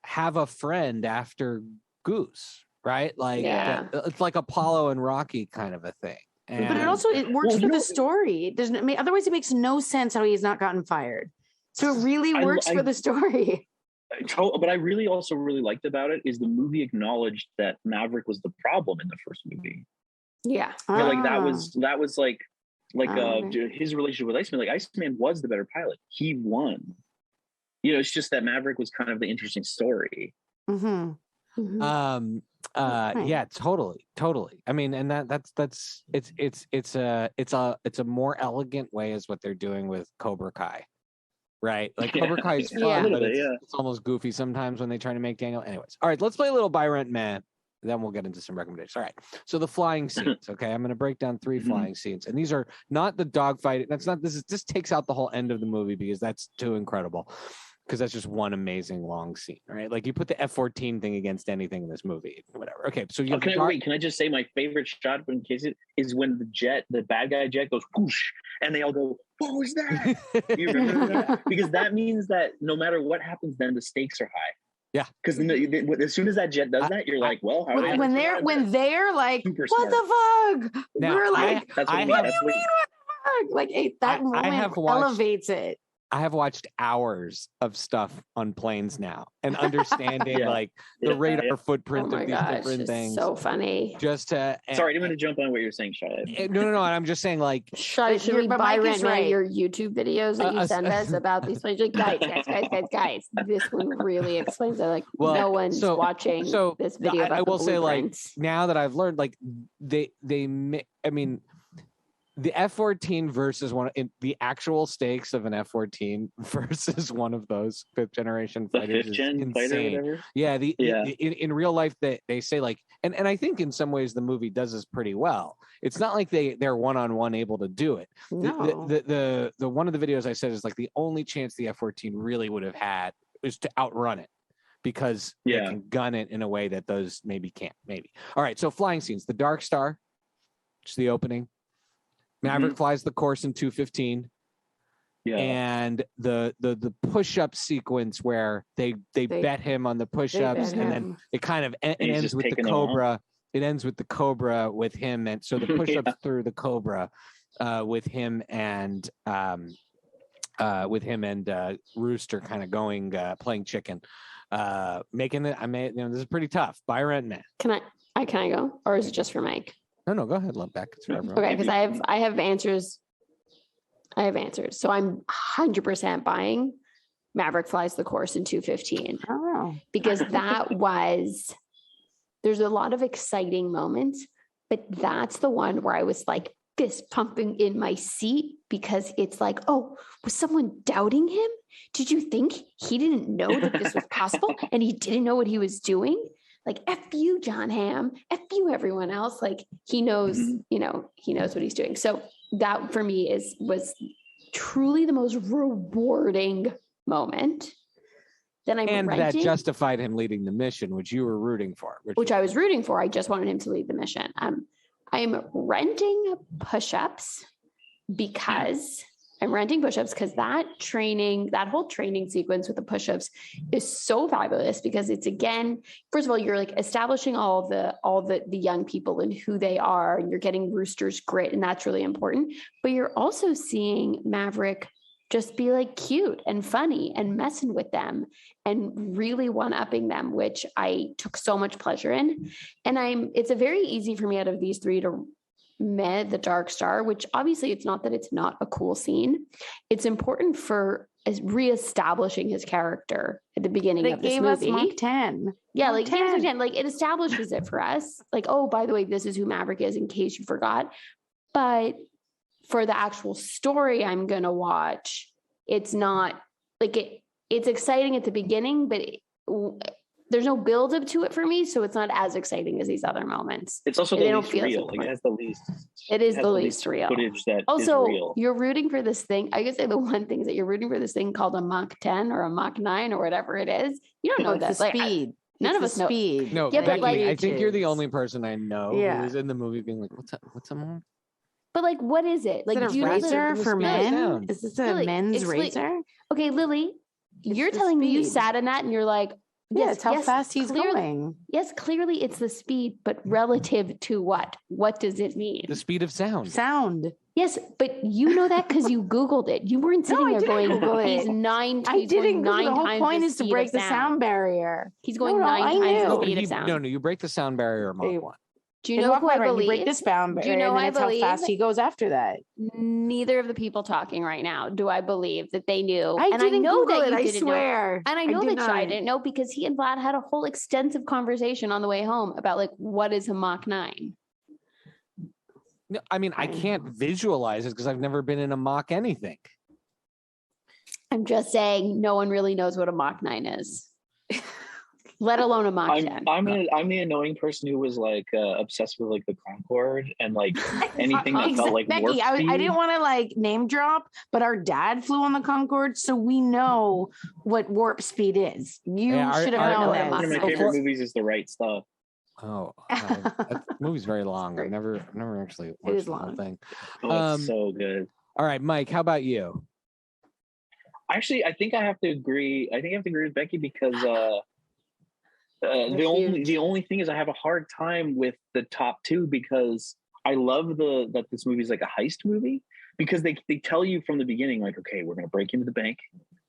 have a friend after Goose, right? Like it's like Apollo and Rocky kind of a thing. But it works for the story. It doesn't. Otherwise, it makes no sense how he has not gotten fired. So it really works for the story. But I really also really liked about it is the movie acknowledged that Maverick was the problem in the first movie. Yeah, Like that was like his relationship with Iceman. Like Iceman was the better pilot. He won. You know, it's just that Maverick was kind of the interesting story. Yeah, totally. I mean, and that's it's a more elegant way is what they're doing with Cobra Kai, right? Like Cobra Kai is fun, but it's almost goofy sometimes when they try to make Daniel. Anyways, all right, let's play a little Buy Rent Man. Then we'll get into some recommendations. All right. So the flying scenes. Okay. I'm going to break down 3 flying scenes. And these are not the dogfight. This takes out the whole end of the movie because that's too incredible. Because that's just one amazing long scene, right? Like you put the F-14 thing against anything in this movie, whatever. Okay. So you can I just say my favorite shot in case it is when the bad guy jet goes whoosh and they all go, what was that? You remember that? Because that means that no matter what happens, then the stakes are high. Yeah, because as soon as that jet does that, you're like, well, how when they're like, super what the fuck? Now, we're like, what do you mean? What the fuck? Like that moment elevates it. I have watched hours of stuff on planes now and understanding like the radar footprint of these different things. So funny. Just to sorry, I didn't want to jump on what you're saying, Shai. No. I'm just saying, like, Shai, should we buy rent your YouTube videos that you send us about these planes? Like, guys, this one really explains it. Like, no one's watching this video. I will say, like, now that I've learned, like, I mean. The F-14 versus the actual stakes of an F-14 versus one of those 5th generation fighters is insane. Yeah, in real life they say like, and I think in some ways the movie does this pretty well. It's not like they're one-on-one able to do it. No. The one of the videos I said is like the only chance the F-14 really would have had is to outrun it because they can gun it in a way that those maybe can't. Maybe. All right, so flying scenes. The Dark Star, which is the opening. Maverick flies the course in 2:15. and the push-up sequence where they bet him on the push-ups, and then it kind of ends with the cobra. It ends with the cobra with him, and so the push-ups through the cobra with him and Rooster kind of going playing chicken, making it. This is pretty tough. Buy, rent, man. Can I go, or is it just for Mike? No, go ahead, Beck. It's for everyone. Okay, because I have answers. So I'm 100% buying Maverick Flies the Course in 2:15. Oh, because there's a lot of exciting moments, but that's the one where I was like fist pumping in my seat, because it's like, oh, was someone doubting him? Did you think he didn't know that this was possible and he didn't know what he was doing? Like, F you, John Hamm, F you, everyone else. Like, he knows, he knows what he's doing. So that for me was truly the most rewarding moment. Then that justified him leading the mission, which you were rooting for. Which I was rooting for. I just wanted him to lead the mission. I'm renting push-ups because that whole training sequence with the push-ups is so fabulous, because it's, again, first of all, you're like establishing all the young people and who they are, and you're getting Rooster's grit, and that's really important. But you're also seeing Maverick just be like cute and funny and messing with them and really one-upping them, which I took so much pleasure in. And it's a very easy for me out of these three to the Dark Star, which obviously it's not that it's not a cool scene. It's important for reestablishing his character at the beginning of this movie. It gave us Mach 10. Yeah, Mach 10. Like, it establishes it for us. Like, oh, by the way, this is who Maverick is, in case you forgot. But for the actual story I'm going to watch, it's not like it's exciting at the beginning, but there's no build up to it for me. So it's not as exciting as these other moments. It's also the least real. Like, it has the least. It is the least real. Footage that also, is real. You're rooting for this thing. I guess the one thing is that you're rooting for this thing called a Mach 10 or a Mach 9 or whatever it is. You don't know that. Like, speed. None of us know. Speed. No, yeah, Becky, but like, I think you're the only person I know who was in the movie being like, what's a Mach? But like, what is it? Like, is it a razor for men? Is this a men's razor? Okay, Lily, you're telling me you sat in that and you're like, yes, how fast he's going. Yes, clearly it's the speed, but relative to what? What does it mean? The speed of sound. Sound. Yes, but you know that because you Googled it. You weren't sitting there going, he's 9 times. I didn't. The whole point is to break the sound barrier. He's going 9 times the speed of sound. No, you break the sound barrier at Mach 1. Do you know who I believe? You break this sound barrier, and that's how fast he goes after that. Neither of the people talking right now do I believe that they knew. I know that I swear. And I know that Shai didn't know, because he and Vlad had a whole extensive conversation on the way home about like, what is a Mach 9? No, I mean, I can't visualize it because I've never been in a Mach anything. I'm just saying no one really knows what a Mach 9 is. Let alone a Mach 10. I'm the annoying person who was like obsessed with like the Concorde and like anything that felt like Becky, warp speed. I didn't want to like name drop, but our dad flew on the Concorde, so we know what warp speed is. You should have known that. One of my favorite movies is The Right Stuff. Oh, that movie's very long. I've never actually watched the whole thing. Oh, it's so good. All right, Mike, how about you? Actually, I think I have to agree. I think I have to agree with Becky because the only thing is I have a hard time with the top two, because I love that this movie is like a heist movie, because they tell you from the beginning, like, okay, we're going to break into the bank,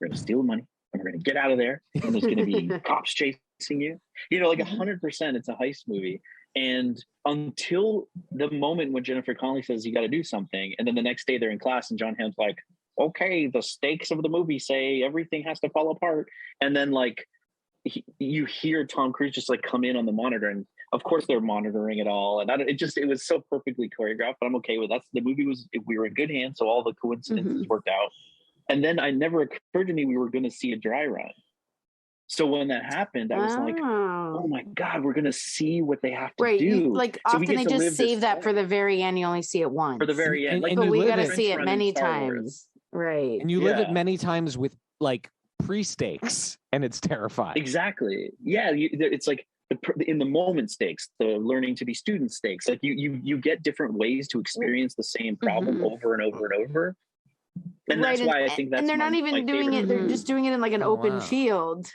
we're going to steal the money, and we're going to get out of there, and there's going to be cops chasing you. Like 100% it's a heist movie. And until the moment when Jennifer Connelly says you got to do something, and then the next day they're in class and John Hamm's like, okay, the stakes of the movie say everything has to fall apart, and then like you hear Tom Cruise just like come in on the monitor, and of course they're monitoring it all, and it was so perfectly choreographed. But I'm okay with that. The movie we were in good hands, so all the coincidences worked out. And then it never occurred to me we were going to see a dry run. So when that happened, I was like, oh my God, we're going to see what they have to do. Like, so often they just save that for the very end. You only see it once. For the very end. But we got to see it many times. Right. And you live it many times with like pre-stakes, and it's terrifying. Exactly. Yeah. It's like in the moment stakes, the learning to be student stakes. Like you get different ways to experience the same problem over and over and over. And that's why I think that's and they're not even doing it. They're just doing it in like an open field.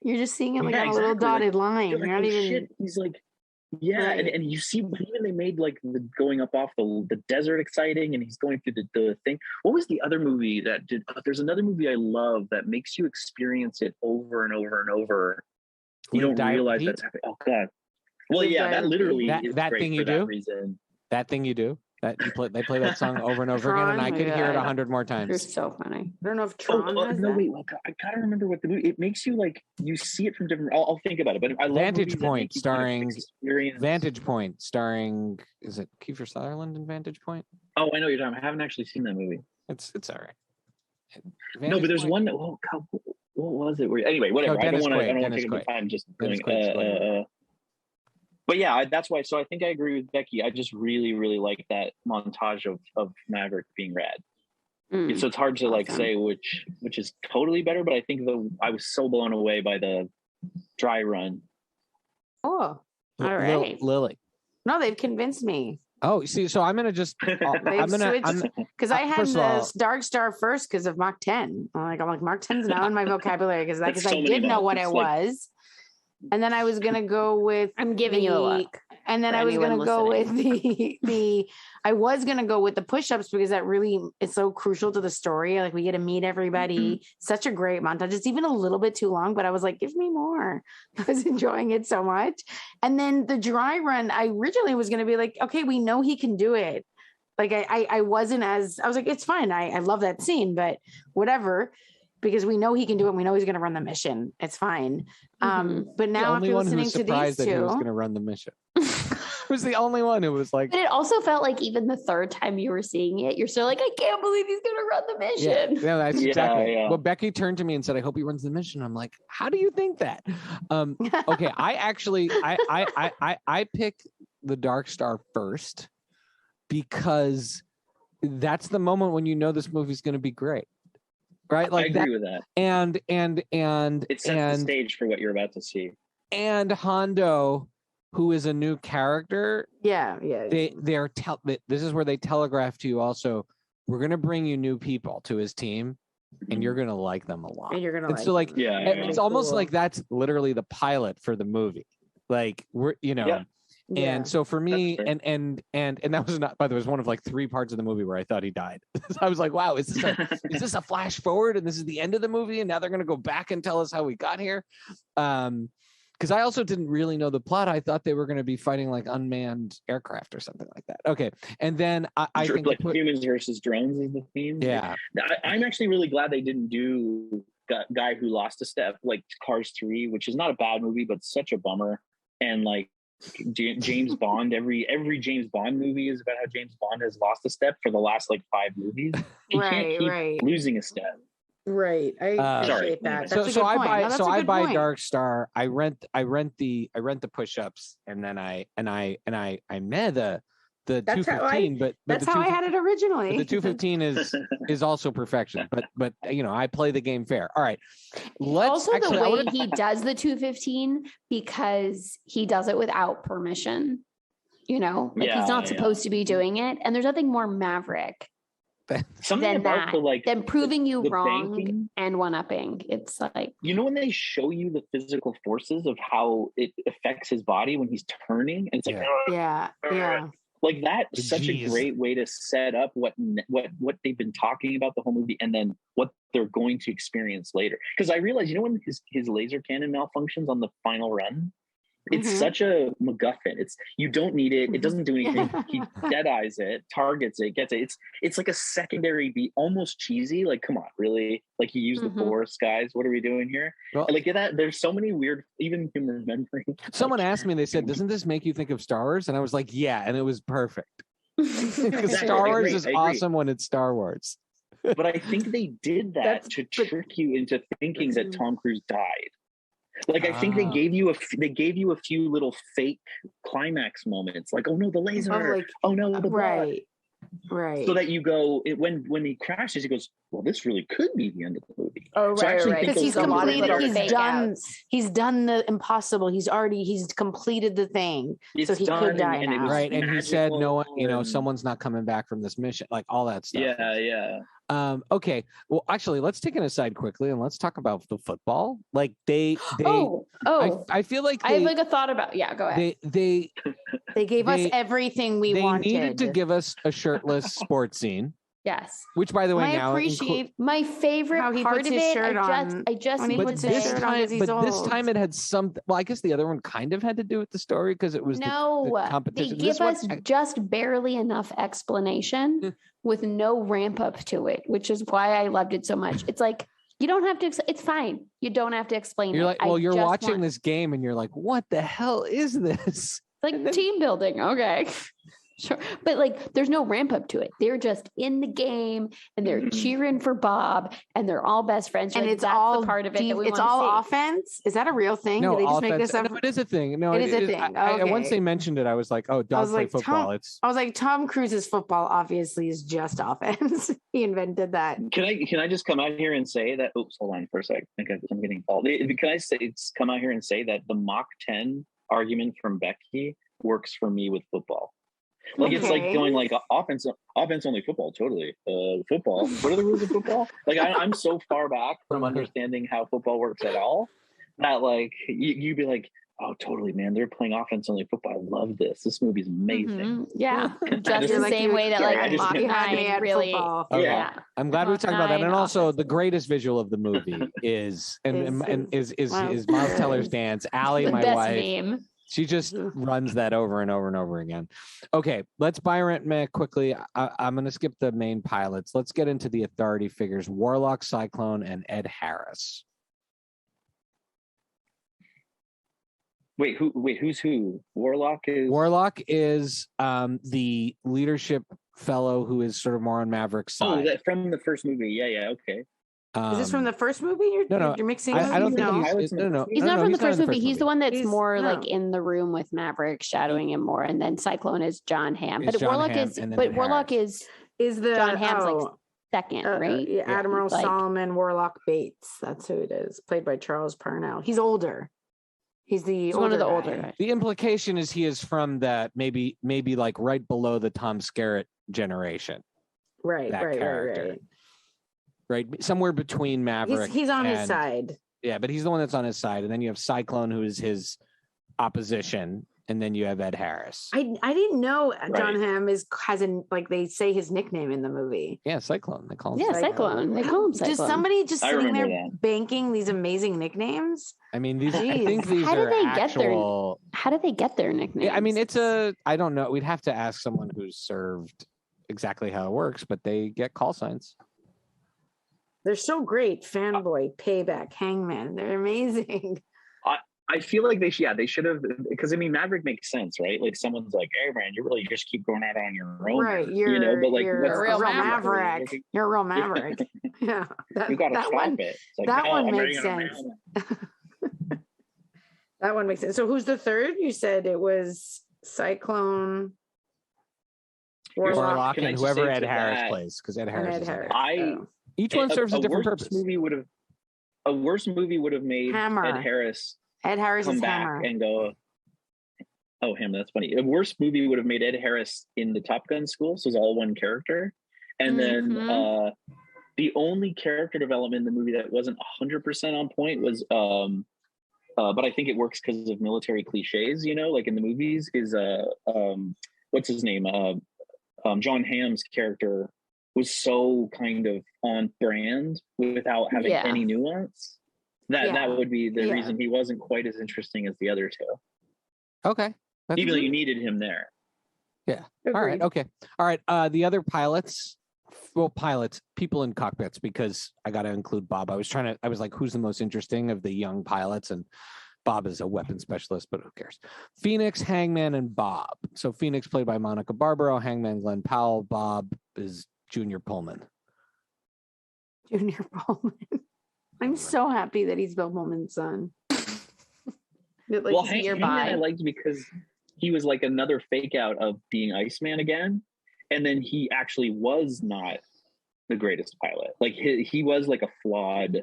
You're just seeing it like on a little dotted line. You're not even. Shit. He's like, and you see, even they made like the going up off the desert exciting, and he's going through the thing. What was the other movie that did? There's another movie I love that makes you experience it over and over and over. You don't realize that's happening. Oh God. Well, yeah, that literally is that great thing you for that do. Reason. That thing you do. That they play that song over and over again, and I could hear it 100 more times. You're so funny. I don't know if Tron has that. Wait, I gotta remember what the movie. It makes you like you see it from different. I'll think about it. But I love Vantage Point, starring Vantage Point, starring is it Kiefer Sutherland in Vantage Point? Oh, I know what you're talking. I haven't actually seen that movie. It's all right. No, but there's one. Oh God, what was it? Anyway, whatever. I don't want to take up time just doing. But yeah, that's why. So I think I agree with Becky. I just really, really like that montage of Maverick being rad. So it's hard to like say which is totally better. But I think I was so blown away by the dry run. Oh, all right, Lily. No, they've convinced me. Oh, see, so I'm gonna just because I had the Dark Star first because of Mach 10. I'm like Mach 10's now in my vocabulary because I did know what it was. And then I was gonna go with I'm giving you a look. And then I was gonna go with I was gonna go with the push-ups because that really is so crucial to the story. Like we get to meet everybody. Such a great montage. It's even a little bit too long, but I was like, give me more. I was enjoying it so much. And then the dry run, I originally was gonna be like, okay, we know he can do it. Like I wasn't as I was like, it's fine. I love that scene, but whatever. Because we know he can do it. And we know he's going to run the mission. It's fine. But now after listening to these two, that he was going to run the mission. Was the only one who was like. But it also felt like even the third time you were seeing it, you're still like, I can't believe he's going to run the mission. Yeah, that's exactly. Yeah. Well, Becky turned to me and said, I hope he runs the mission. I'm like, how do you think that? Okay, I actually, I picked the Dark Star first because that's the moment when you know this movie's going to be great. Right, like I agree with that, and it sets the stage for what you're about to see. And Hondo, who is a new character, this is where they telegraph to you. Also, we're going to bring you new people to his team, and you're going to like them a lot. And you're going to so like, it's almost like that's literally the pilot for the movie. Like we're And so for me, and that was not, by the way, it was one of like 3 parts of the movie where I thought he died. I was like, wow, is this a flash forward? And this is the end of the movie. And now they're going to go back and tell us how we got here. Because I also didn't really know the plot. I thought they were going to be fighting like unmanned aircraft or something like that. Okay. And then I think like humans versus drones is the theme. Yeah. I'm actually really glad they didn't do Guy Who Lost a Step, like Cars 3, which is not a bad movie, but such a bummer. And like, James Bond, every James Bond movie is about how James Bond has lost a step for the last like 5 movies. He can't keep losing a step. Right. I appreciate that. So I buy Dark Star. I rent the push-ups, and then I met the 215, but that's how I had it originally. The 215 is also perfection, but I play the game fair. All right, the way he does the 215 because he does it without permission. He's not supposed to be doing it, and there's nothing more Maverick than proving you wrong banking, and one-upping. It's like when they show you the physical forces of how it affects his body when he's turning, and it's like like that's such a great way to set up what they've been talking about the whole movie, and then what they're going to experience later. Because I realized, when his laser cannon malfunctions on the final run, it's such a MacGuffin. You don't need it. It doesn't do anything. He dead-eyes it, targets it, gets it. It's like a secondary beat, almost cheesy. Like, come on, really? Like, he used the force, guys. What are we doing here? Well, like that. There's so many weird, even him remembering. Someone asked me, they said, doesn't this make you think of Star Wars? And I was like, yeah, and it was perfect. Because Star Wars is awesome when it's Star Wars. But I think they did that to trick you into thinking that Tom Cruise died. Like, I think they gave you a few little fake climax moments, like, oh no, the laser, oh no, the blood. Right. So that you go, when he crashes, he goes, well, this really could be the end of the movie. Oh, right, right. Because he's done the impossible. He's completed the thing. So he could die now. Right. And he said, no, someone's not coming back from this mission, like all that stuff. Yeah. Okay. Well, actually, let's take an aside quickly and let's talk about the football. Like I feel like I have like a thought about. Yeah, go ahead. They gave us everything we wanted. They needed to give us a shirtless sports scene. Yes. Which, by the way, I appreciate my favorite how he part puts of his it. shirt on. I just when he puts his shirt on because he's old. This time it had some. Well, I guess the other one kind of had to do with the story because it was the competition. They give us just barely enough explanation with no ramp up to it, which is why I loved it so much. It's like you don't have to. It's fine. You don't have to explain. You're it. like, well, you're watching this game and you're like, what the hell is this? It's like team building. Okay. Sure. But like there's no ramp up to it. They're just in the game and they're cheering for Bob and they're all best friends. And like, it's all the part of it that we it's all offense. Is that a real thing? No, did they just make this up? No, it is a thing. No, it is a thing. Once they mentioned it, I was like, oh, dogs play football. I was like, Tom Cruise's football obviously is just offense. He invented that. Can I just come out here and say that? Oops, hold on for a sec. I think I'm getting called. Can I come out here and say that the Mach 10 argument from Becky works for me with football? Like it's like going like offense only football. Totally, football. What are the rules of football? Like I'm so far back from understanding how football works at all that like you'd be like, oh, totally, man. They're playing offense only football. I love this. This movie's amazing. Mm-hmm. Yeah, just the same way that like Mach really. Okay. Yeah, I'm glad we talked about that. And also, the greatest visual of the movie is Miles Teller's dance. Allie, my wife. Meme. She just runs that over and over and over again. Okay, let's buy, rent, Mech quickly. I'm going to skip the main pilots. Let's get into the authority figures: Warlock, Cyclone, and Ed Harris. Who's who? Warlock is the leadership fellow who is sort of more on Maverick's side. Oh, from the first movie. Yeah. Okay. Is this from the first movie? You're mixing. I don't think no. He's not from the first movie. He's the one that's more like in the room with Maverick, shadowing him more. And then Cyclone is John Hamm. But Warlock is the John Hamm's like second, right? Admiral Solomon Warlock Bates. That's who it is. Played by Charles Parnell. He's older. He's one of the older guys. The implication is he is from that maybe like right below the Tom Skerritt generation. Right. Right, somewhere between Maverick. He's on his side. Yeah, but he's the one that's on his side, and then you have Cyclone, who is his opposition, and then you have Ed Harris. I didn't know John Hamm has they say his nickname in the movie. Yeah, Cyclone. They call him. Yeah, Cyclone. They call him Cyclone. Just somebody sitting there banking these amazing nicknames. I mean, I think these How do they get their nicknames? Yeah, I mean, I don't know. We'd have to ask someone who's served exactly how it works, but they get call signs. They're so great. Fanboy, Payback, Hangman. They're amazing. I feel like they should have, because I mean, Maverick makes sense, right? Like someone's like, hey man, you really just keep going out on your own. Right. But like, you're a real Maverick. You're a real Maverick. Yeah. You got to stop it. Like, that one makes sense. That one makes sense. So who's the third? You said it was Cyclone, Warlock, and whoever Ed Harris plays, because Ed Harris. Each one serves a different purpose. A worse movie would have made Hammer. Ed Harris come back Hammer. And go, oh, Hammer, that's funny. A worse movie would have made Ed Harris in the Top Gun school, so it's all one character. And then the only character development in the movie that wasn't 100% on point was, but I think it works because of military cliches, like in the movies, is what's his name? John Hamm's character was so kind of on brand without having any nuance. That would be the reason he wasn't quite as interesting as the other two. Okay. Even though you needed him there. Yeah. Agreed. All right. Okay. All right. The other pilots, people in cockpits, because I got to include Bob. I was like, who's the most interesting of the young pilots? And Bob is a weapons specialist, but who cares? Phoenix, Hangman, and Bob. So Phoenix played by Monica Barbaro, Hangman, Glenn Powell. Bob is Junior Pullman. Junior Pullman. I'm so happy that he's Bill Pullman's son. Hangman I liked because he was like another fake out of being Iceman again. And then he actually was not the greatest pilot. Like he was like a flawed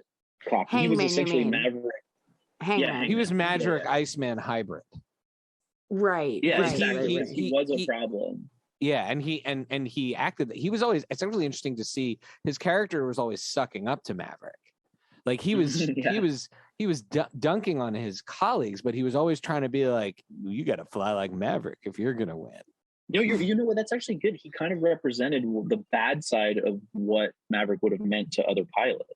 cop. He was essentially Maverick. Hangman. He was Maverick Iceman hybrid. Right. Yeah, right. exactly. He was a problem. Yeah, and he acted. He was always. It's really interesting to see his character was always sucking up to Maverick. Like he was, he was dunking on his colleagues, but he was always trying to be like, "You got to fly like Maverick if you're gonna win." You know what? That's actually good. He kind of represented the bad side of what Maverick would have meant to other pilots.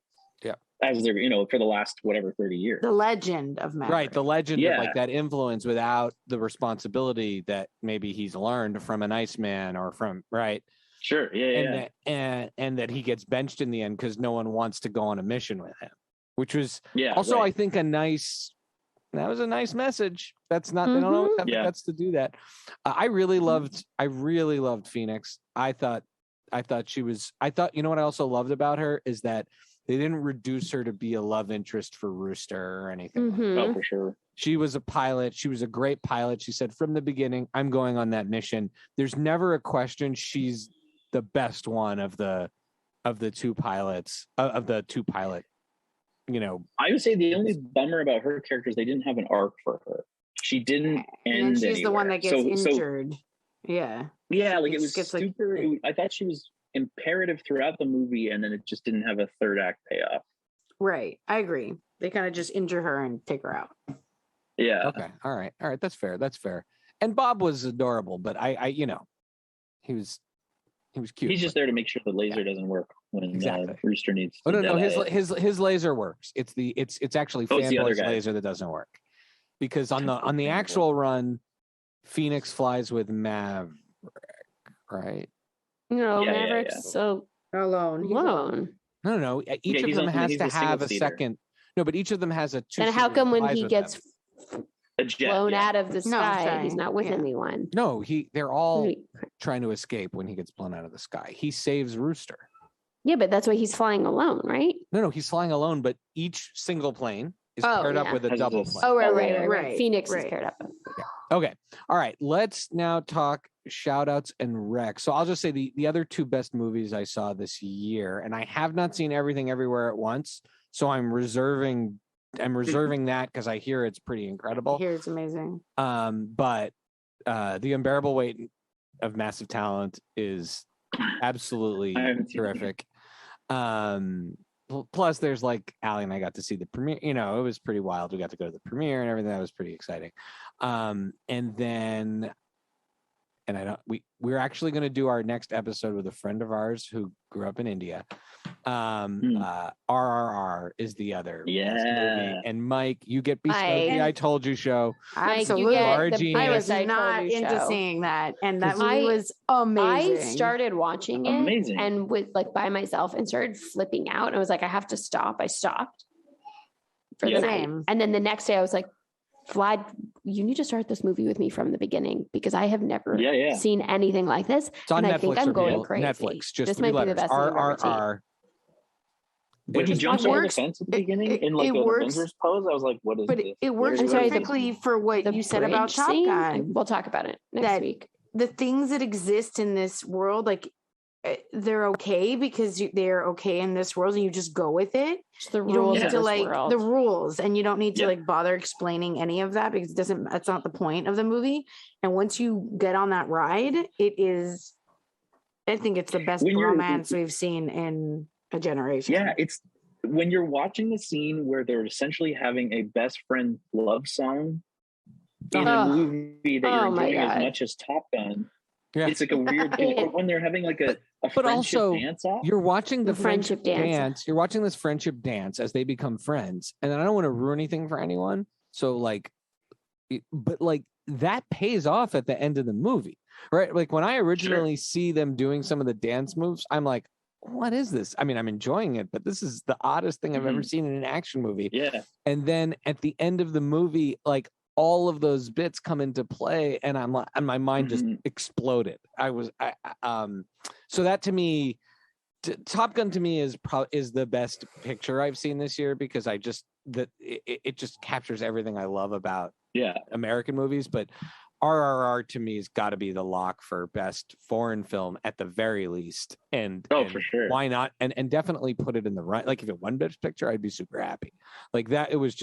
Yeah, as they're for the last 30 years. The legend of Maverick. Right, the legend of like that influence without the responsibility that maybe he's learned from an Iceman or from Sure, yeah, and that he gets benched in the end because no one wants to go on a mission with him, which was also I think a nice message. That's not they don't always have the guts to do that. I really loved Phoenix. I thought you know what I also loved about her is that they didn't reduce her to be a love interest for Rooster or anything. Oh, for sure. She was a pilot. She was a great pilot. She said from the beginning, I'm going on that mission. There's never a question. She's the best one of the two pilots, I would say the only bummer about her character is they didn't have an arc for her. She didn't end. And she's anywhere. The one that gets injured. Yeah, like it was super. I thought she was imperative throughout the movie, and then it just didn't have a third act payoff. Right, I agree. They kind of just injure her and take her out. Yeah. Okay. All right. That's fair. And Bob was adorable, but he was cute. He's just there to make sure the laser doesn't work when Rooster needs. Oh no, his laser works. It's actually Fanboy's laser that doesn't work, because on the actual run, Phoenix flies with Maverick, right? No, Maverick's so alone. No. Each of them has to have a second. No, but each of them has a two. And how come when he gets blown out of the sky, Shai. he's not with anyone? No, they're all trying to escape when he gets blown out of the sky. He saves Rooster. Yeah, but that's why he's flying alone, right? No, he's flying alone, but each single plane is paired up with a double plane. Oh, right. Phoenix is paired up. Yeah. Okay. All right. Let's now talk shout outs and rec. So I'll just say the other two best movies I saw this year, and I have not seen Everything Everywhere at Once. So I'm reserving that because I hear it's pretty incredible. I hear it's amazing. But The Unbearable Weight of Massive Talent is absolutely terrific. Plus there's like Allie and I got to see the premiere. It was pretty wild. We got to go to the premiere and everything. That was pretty exciting. We're actually going to do our next episode with a friend of ours who grew up in India. RRR is the other movie. And Mike, you get I Told You show. Absolutely. I was not into seeing that, and that movie was amazing. I started watching it and with by myself and started flipping out. I was like, I have to stop. I stopped for the night, and then the next day I was like, Vlad, you need to start this movie with me from the beginning because I have never seen anything like this. It's on and Netflix. I think I'm going crazy. Netflix, just this three might letters. Be the best RRR. When he jumps over the fence at the beginning in like an Avengers pose, I was like, "What is this?" But it works perfectly for what you said about Top Gun. We'll talk about it next week. The things that exist in this world, they're okay because they're okay in this world, and you just go with it. It's the rules you don't need to world. The rules, and you don't need to bother explaining any of that because that's not the point of the movie. And once you get on that ride, I think it's the best romance we've seen in a generation. Yeah, it's when you're watching the scene where they're essentially having a best friend love song in a movie that you're enjoying as much as Top Gun. Yeah. It's like a weird thing. Or when they're having like a friendship dance off. You're watching the friendship dance. You're watching this friendship dance as they become friends. And then I don't want to ruin anything for anyone. So but that pays off at the end of the movie, right? Like when I originally see them doing some of the dance moves, I'm like, what is this? I mean, I'm enjoying it, but this is the oddest thing I've ever seen in an action movie. Yeah. And then at the end of the movie, all of those bits come into play, and I'm like, and my mind just exploded. So that to me, Top Gun to me is the best picture I've seen this year because it just captures everything I love about American movies. But RRR to me has got to be the lock for best foreign film at the very least. And for sure, why not? And definitely put it in the right. Like if it won best picture, I'd be super happy. Like that, it was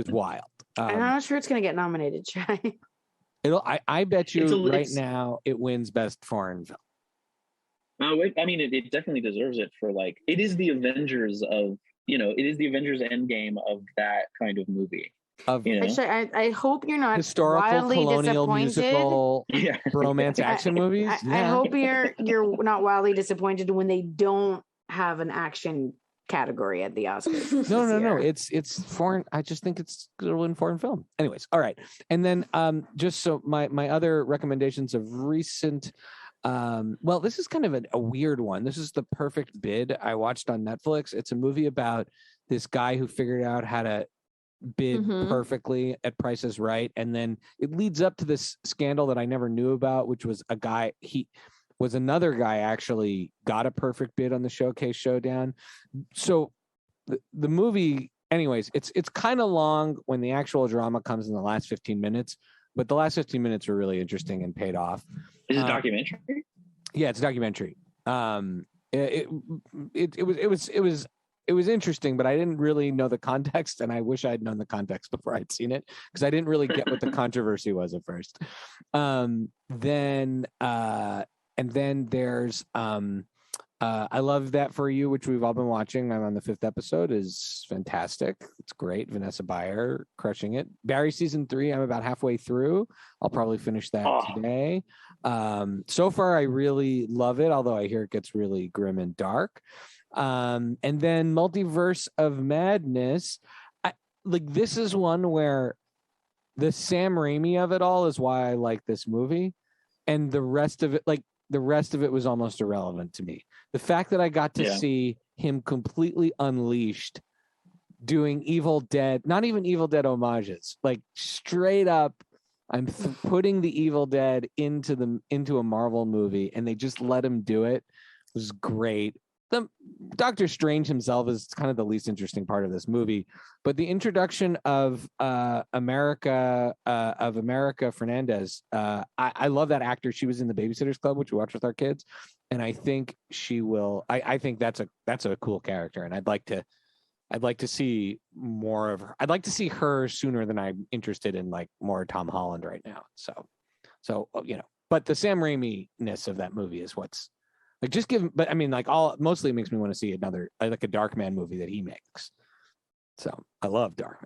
wild. I'm not sure it's going to get nominated, Shai. I bet you right now it wins best foreign film. I mean, it definitely deserves it for like, it is the Avengers of, it is the Avengers Endgame of that kind of movie. Actually, I hope you're not historical wildly colonial disappointed. musical romance action movies. I hope you're not wildly disappointed when they don't have an action category at the Oscars. No. It's foreign. I just think it's going to win foreign film. Anyways, all right. And then just so my other recommendations of recent. Well, this is kind of a weird one. This is The Perfect Bid. I watched on Netflix. It's a movie about this guy who figured out how to bid perfectly at Price is Right, and then it leads up to this scandal that I never knew about, which was another guy actually got a perfect bid on the Showcase Showdown. So the movie, anyways, it's kind of long when the actual drama comes in the last 15 minutes, but the last 15 minutes were really interesting and paid off. Is it a documentary? Yeah, it's a documentary. It was interesting, but I didn't really know the context, and I wish I'd known the context before I'd seen it, because I didn't really get what the controversy was at first. Then there's I Love That For You, which we've all been watching. I'm on the 5th episode. Is fantastic. It's great. Vanessa Bayer crushing it. Barry season 3. I'm about halfway through. I'll probably finish that today. So far, I really love it, although I hear it gets really grim and dark. And then Multiverse of Madness. This is one where the Sam Raimi of it all is why I like this movie, and the rest of it was almost irrelevant to me. The fact that I got to see him completely unleashed doing Evil Dead, not even Evil Dead homages, like straight up, I'm putting the Evil Dead into a Marvel movie, and they just let him do it. It was great. The Doctor Strange himself is kind of the least interesting part of this movie, but the introduction of America Fernandez, I love that actor. She was in the Babysitters Club, which we watch with our kids, and I think she will. I think that's a cool character, and I'd like to see more of her. I'd like to see her sooner than I'm interested in like more Tom Holland right now. So but the Sam Raimi-ness of that movie is what's. Like just give, but I mean, like mostly it makes me want to see another like a Darkman movie that he makes. So I love Darkman.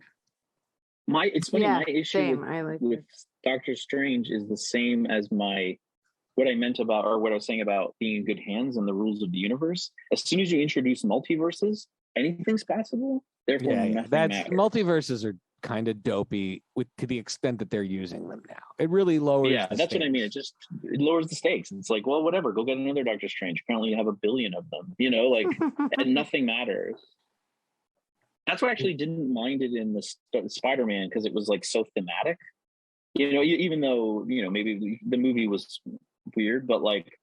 It's funny. My issue with Doctor Strange is the same as what I meant about, or what I was saying about being in good hands and the rules of the universe. As soon as you introduce multiverses, anything's possible. Therefore, nothing matters. Multiverses are kind of dopey to the extent that they're using them now. It really lowers. Yeah, that's what I mean. It lowers the stakes. It's like, well, whatever. Go get another Doctor Strange. Apparently, you have a billion of them. And nothing matters. That's why I actually didn't mind it in the Spider-Man, because it was like so thematic. Even though maybe the movie was weird, but like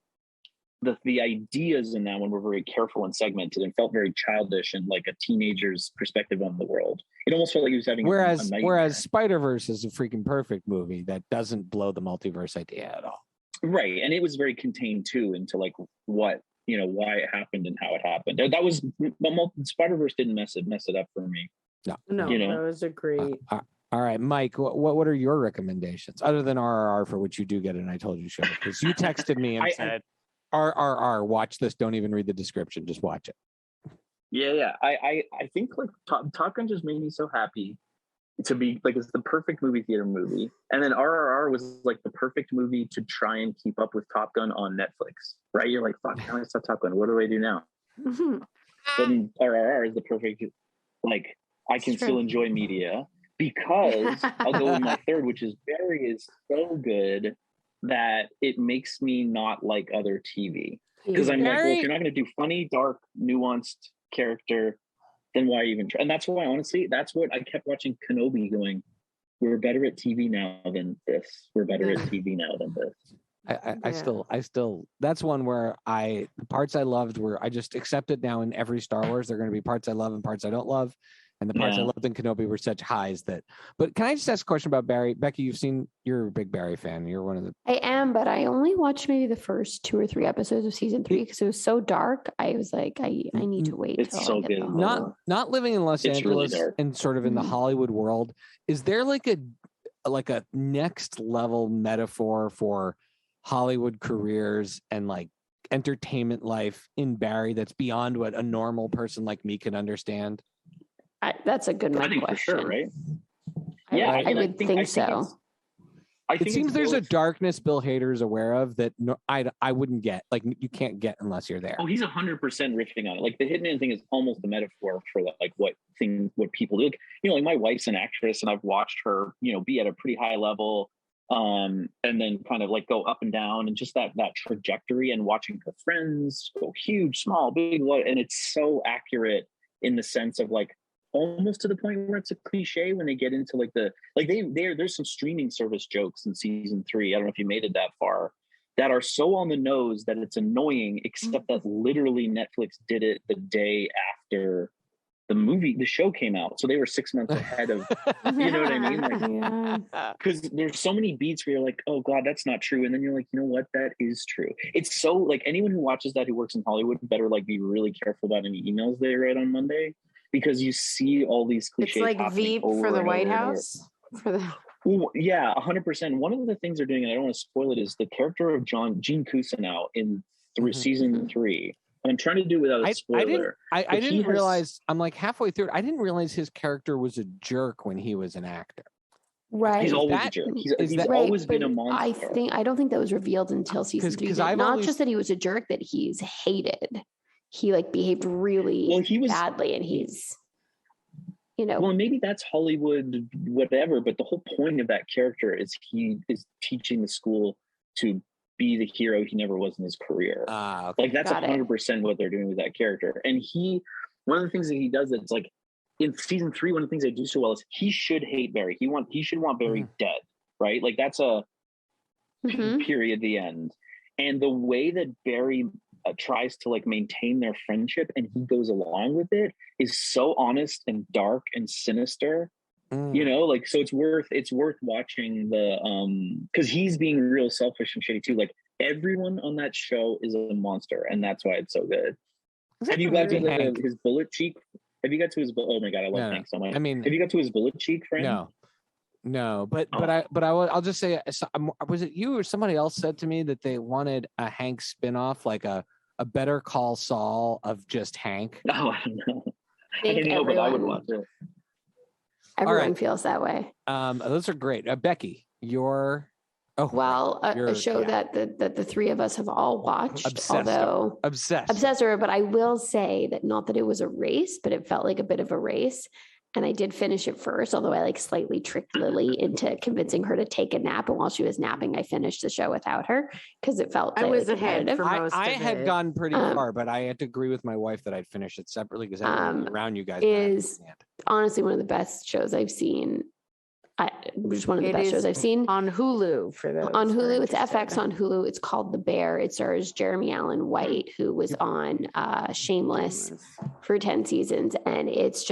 the ideas in that one were very careful and segmented and felt very childish and like a teenager's perspective on the world. It almost felt like he was having whereas Spider-Verse is a freaking perfect movie that doesn't blow the multiverse idea at all. Right. And it was very contained too into like what, why it happened and how it happened. That was, but Spider-Verse didn't mess it up for me. No, that was a great. All right, Mike, what are your recommendations other than RRR, for which you do get an I Told You show? Because you texted me and said, RRR, watch this. Don't even read the description. Just watch it. Yeah. I think like Top Gun just made me so happy to be like, it's the perfect movie theater movie. And then RRR was like the perfect movie to try and keep up with Top Gun on Netflix, right? You're like, fuck, now I saw Top Gun. What do I do now? Then RRR is the perfect, like, I can still enjoy media, because I'll go with my third, which is Barry is so good that it makes me not like other TV. Because I'm like, well, if you're not going to do funny, dark, nuanced character, then why even try? And that's why, honestly, that's what I kept watching Kenobi going, we're better at TV now than this. We're better at TV now than this. I still, that's one where the parts I loved were, I just accept it now in every Star Wars. There are going to be parts I love and parts I don't love. And the parts I loved in Kenobi were such highs that. But can I just ask a question about Barry? Becky, you're a big Barry fan. You're one of the. I am, but I only watched maybe the first 2 or 3 episodes of season 3 because it was so dark. I was like, I need to wait. It's so good. Not living in Los Angeles really and sort of in the Hollywood world. Is there like like a next level metaphor for Hollywood careers and like entertainment life in Barry that's beyond what a normal person like me can understand? That's a good question. For sure, right? I would think so. It seems there's a darkness Bill Hader is aware of that I wouldn't get. Like, you can't get unless you're there. Oh, he's 100% riffing on it. Like the Hitman thing is almost a metaphor for like what people do. Like, like my wife's an actress, and I've watched her, be at a pretty high level, and then kind of like go up and down, and just that trajectory, and watching her friends go huge, small, big, and it's so accurate in the sense of like, almost to the point where it's a cliche when they get into like there's some streaming service jokes in season 3. I don't know if you made it that far, that are so on the nose that it's annoying, except that literally Netflix did it the day after the show came out. So they were 6 months ahead of, you know what I mean? Because there's so many beats where you're like, oh God, that's not true. And then you're like, you know what? That is true. It's so like anyone who watches that, who works in Hollywood, better like be really careful about any emails they write on Monday. Because you see all these cliches. It's like Veep for the White House. Yeah, 100%. One of the things they're doing, and I don't want to spoil it, is the character of Gene Cousineau in season 3. And I'm trying to do it without a spoiler. I didn't realize. I'm like halfway through it. I didn't realize his character was a jerk when he was an actor. Right. He's always a jerk. He's always been a monster. I don't think that was revealed until season 3. Not just that he was a jerk, that he's hated. He like behaved really badly, and he's, Well, maybe that's Hollywood, whatever. But the whole point of that character is he is teaching the school to be the hero he never was in his career. Okay. Like that's 100% what they're doing with that character. And one of the things that he does that's like in season 3, one of the things they do so well is he should hate Barry. He should want Barry dead, right? Like that's a period. The end. And the way that Barry tries to like maintain their friendship and he goes along with it is so honest and dark and sinister, like, so it's worth watching because he's being real selfish and shitty too. Like everyone on that show is a monster, and that's why it's so good. Have you got to his bullet cheek? Have you got to his oh my God, I love Hank so much. I mean, have you got to his bullet cheek friend? No, but I'll just say, was it you or somebody else said to me that they wanted a Hank spinoff, like a Better Call Saul of just Hank? No, I don't know. I don't know, but I would want to. Everyone feels that way. Those are great. Becky, a show that the three of us have all watched, obsessed, but I will say that not that it was a race, but it felt like a bit of a race. And I did finish it first, although I like slightly tricked Lily into convincing her to take a nap. And while she was napping, I finished the show without her because it felt I was ahead for most I had gone pretty far, but I had to agree with my wife that I'd finish it separately because around you guys is honestly one of the best shows I've seen. Just one of the best shows I've seen on Hulu. On Hulu, it's FX on Hulu. It's called The Bear. It stars Jeremy Allen White, who was on Shameless for 10 seasons, and it's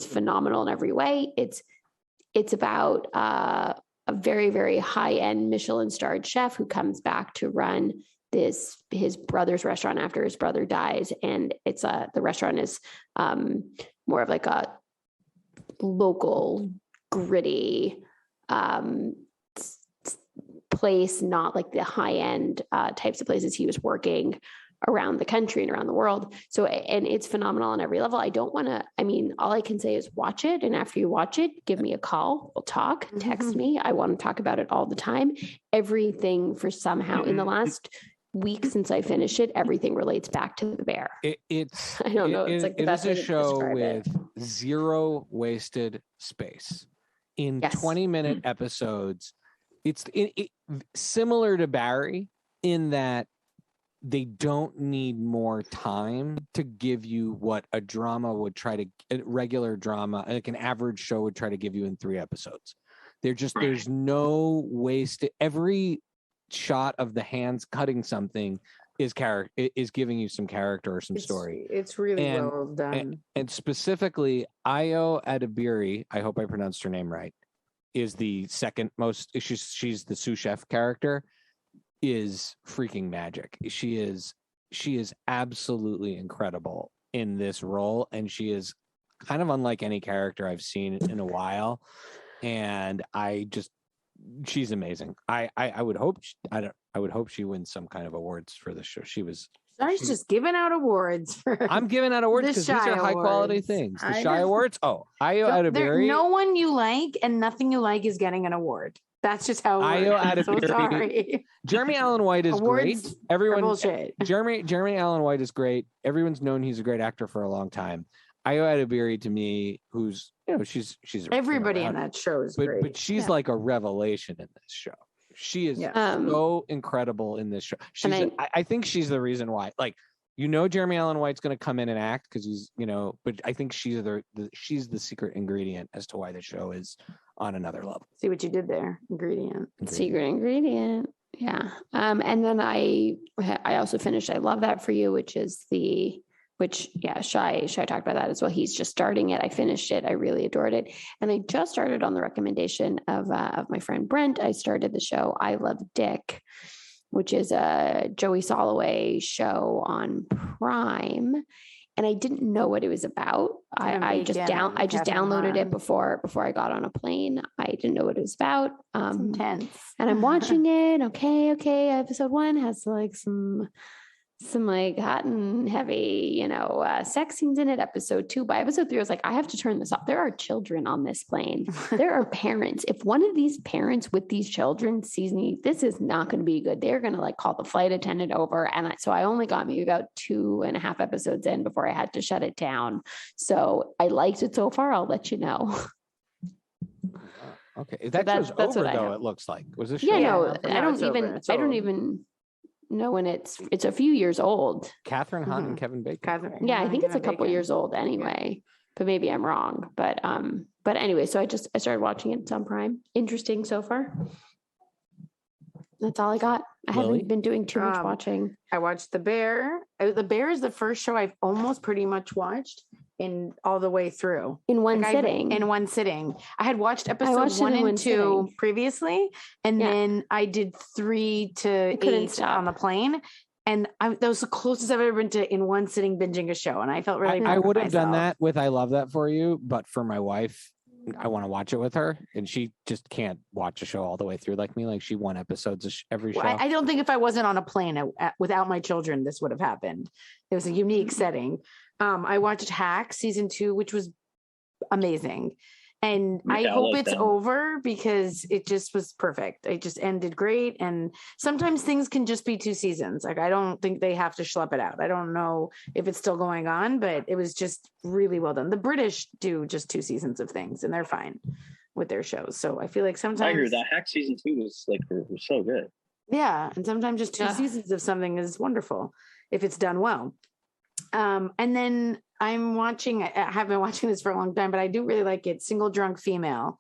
phenomenal in every way. It's about a very, very high end Michelin starred chef who comes back to run his brother's restaurant after his brother dies, and it's the restaurant is more of like a local, gritty place, not like the high end types of places he was working around the country and around the world. So, and it's phenomenal on every level. All I can say is watch it. And after you watch it, give me a call. We'll talk, text me. I want to talk about it all the time. Everything for somehow in the last week since I finished it, everything relates back to The Bear. It's I don't know. It's like the best way to show with it. zero wasted space. In 20-minute episodes, it's similar to Barry in that they don't need more time to give you what a regular drama, like an average show would try to give you in 3 episodes. There's no waste. Every shot of the hands cutting something is giving you some character or some story. It's really well done. And specifically, Ayo Adebiri, I hope I pronounced her name right, is the second most. She's the sous chef character. Is freaking magic. She is absolutely incredible in this role, and she is kind of unlike any character I've seen in a while. And I just she's amazing. I would hope I would hope she wins some kind of awards for this show. She's just giving out awards for. I'm giving out awards the because these Shai are high quality Awards. things. The I Shai know. Awards. Oh, Ayo Adaberry. No one you like and nothing you like is getting an award. That's just how it Ayo works. I'm so Adaberry. sorry. Jeremy Allen White is Awards great. Everyone, bullshit. Jeremy Allen White is great. Everyone's known he's a great actor for a long time. Ayo Adaberry, to me, who's she's Everybody in that show is great. But she's like a revelation in this show. She is so incredible in this show. I think she's the reason why. Like, Jeremy Allen White's going to come in and act because he's, but I think she's the secret ingredient as to why the show is on another level. See what you did there? Secret ingredient. Yeah. And then I also finished I Love That For You, Shai talked about that as well. He's just starting it. I finished it. I really adored it. And I just started on the recommendation of my friend Brent. I started the show I Love Dick, which is a Joey Soloway show on Prime. And I didn't know what it was about. I just downloaded it before I got on a plane. I didn't know what it was about. It's intense. And I'm watching it. Okay. Episode 1 has like some like hot and heavy, sex scenes in it. Episode 2, by episode 3, I was like, I have to turn this off. There are children on this plane. There are parents. If one of these parents with these children sees me, this is not going to be good. They're going to like call the flight attendant over. And so I only got maybe about 2.5 episodes in before I had to shut it down. So I liked it so far. I'll let you know. Okay. That show's over though, it looks like. Was this show? Yeah, no, I don't even know when it's a few years old. Catherine Hahn and Kevin Bacon. Yeah, I think it's a couple years old anyway, but maybe I'm wrong. But anyway, so I started watching it. It's on Prime. Interesting so far. That's all I got. I haven't been doing too much watching. I watched The Bear. The Bear is the first show I've almost pretty much watched in all the way through in one sitting. I had watched episodes 1 and 2 previously, and then I did 3 to 8 on the plane. And that was the closest I've ever been to in one sitting binging a show. And I felt really I would have done that with I Love That For You, but for my wife, I want to watch it with her, and she just can't watch a show all the way through like me. Like she won episodes of every show. I don't think if I wasn't on a plane without my children, this would have happened. It was a unique setting. I watched Hack season 2, which was amazing. And I hope it's over because it just was perfect. It just ended great. And sometimes things can just be 2 seasons. Like, I don't think they have to schlep it out. I don't know if it's still going on, but it was just really well done. The British do just 2 seasons of things and they're fine with their shows. So I feel like sometimes I hear that Hack season 2 was so good. Yeah. And sometimes just 2 seasons of something is wonderful if it's done well. And then I have been watching this for a long time, but I do really like it. Single Drunk Female.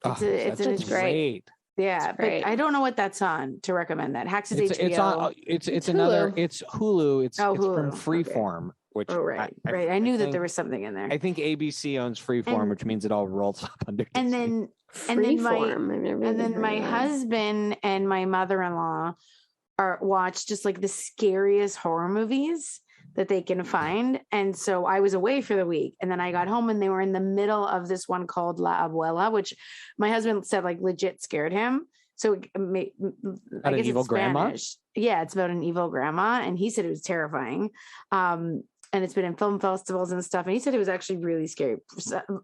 It's great. Yeah, but I don't know what that's on to recommend that. Hacks is HBO. It's Hulu. It's Hulu. It's from Freeform. Which right. I knew that there was something in there. I think ABC owns Freeform, which means it all rolls up under. And then my husband and my mother-in-law watch just like the scariest horror movies that they can find. And so I was away for the week, and then I got home and they were in the middle of this one called La Abuela, which my husband said like legit scared him. So I guess an evil grandma. Yeah, it's about an evil grandma, and he said it was terrifying. And it's been in film festivals and stuff. And he said it was actually really scary.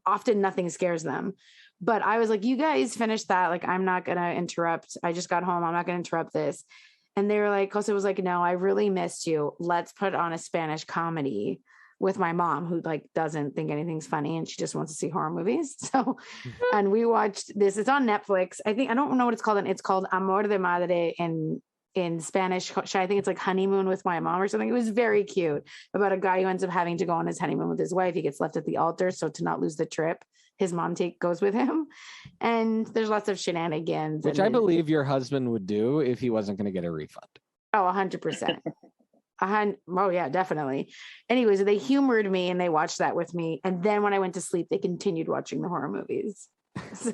Often nothing scares them. But I was like, you guys finish that. Like, I'm not going to interrupt. I just got home. I'm not going to interrupt this. And they were like, Kosa was like, no, I really missed you. Let's put on a Spanish comedy with my mom, who like doesn't think anything's funny and she just wants to see horror movies. So, and we watched this. It's on Netflix. I don't know what it's called. And it's called Amor de Madre in Spanish. I think it's like Honeymoon with My Mom or something. It was very cute, about a guy who ends up having to go on his honeymoon with his wife. He gets left at the altar. So to not lose the trip, his mom goes with him, and there's lots of shenanigans. Which I believe your husband would do if he wasn't going to get a refund. Oh, 100%. Oh yeah, definitely. Anyways, they humored me and they watched that with me. And then when I went to sleep, they continued watching the horror movies. So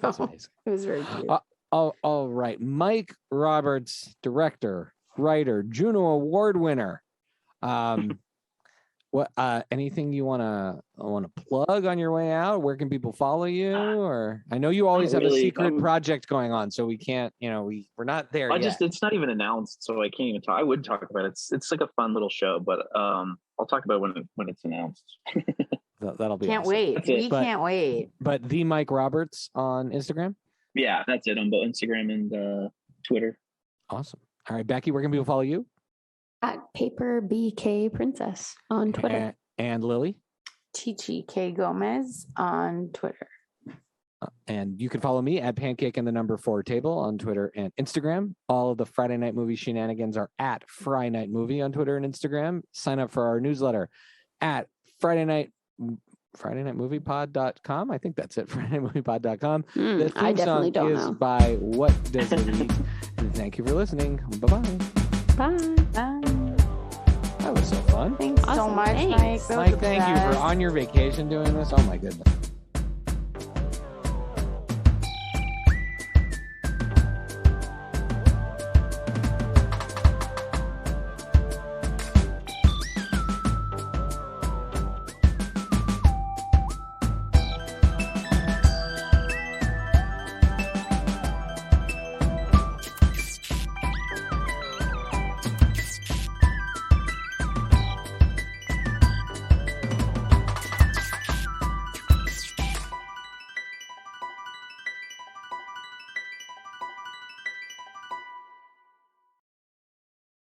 it was very cute. All right. Mike Roberts, director, writer, Juno Award winner. What anything you wanna plug on your way out? Where can people follow you? Or I know you always have a secret project going on, so we can't, we're not there yet. It's not even announced, so I can't even talk. I would talk about it. It's like a fun little show, but I'll talk about it when it's announced. That'll be can't awesome. wait. We can't wait. But the Mike Roberts on Instagram? Yeah, that's it on both Instagram and Twitter. Awesome. All right, Becky, where can people follow you? At Paper BK Princess on Twitter. And Lily? Chichi K Gomez on Twitter. And you can follow me at Pancake and the number 4 table on Twitter and Instagram. All of the Friday Night Movie shenanigans are at Fry Night Movie on Twitter and Instagram. Sign up for our newsletter at FridayNightMoviePod.com. I think that's it. FridayNightMoviePod.com. The theme I definitely song don't is know. by What Does It Eat? And thank you for listening. Bye-bye. Bye. Bye. That was so fun. Thanks so Awesome. much, Thanks. Mike. That was Mike, the thank you best. for on your vacation doing this. Oh my goodness.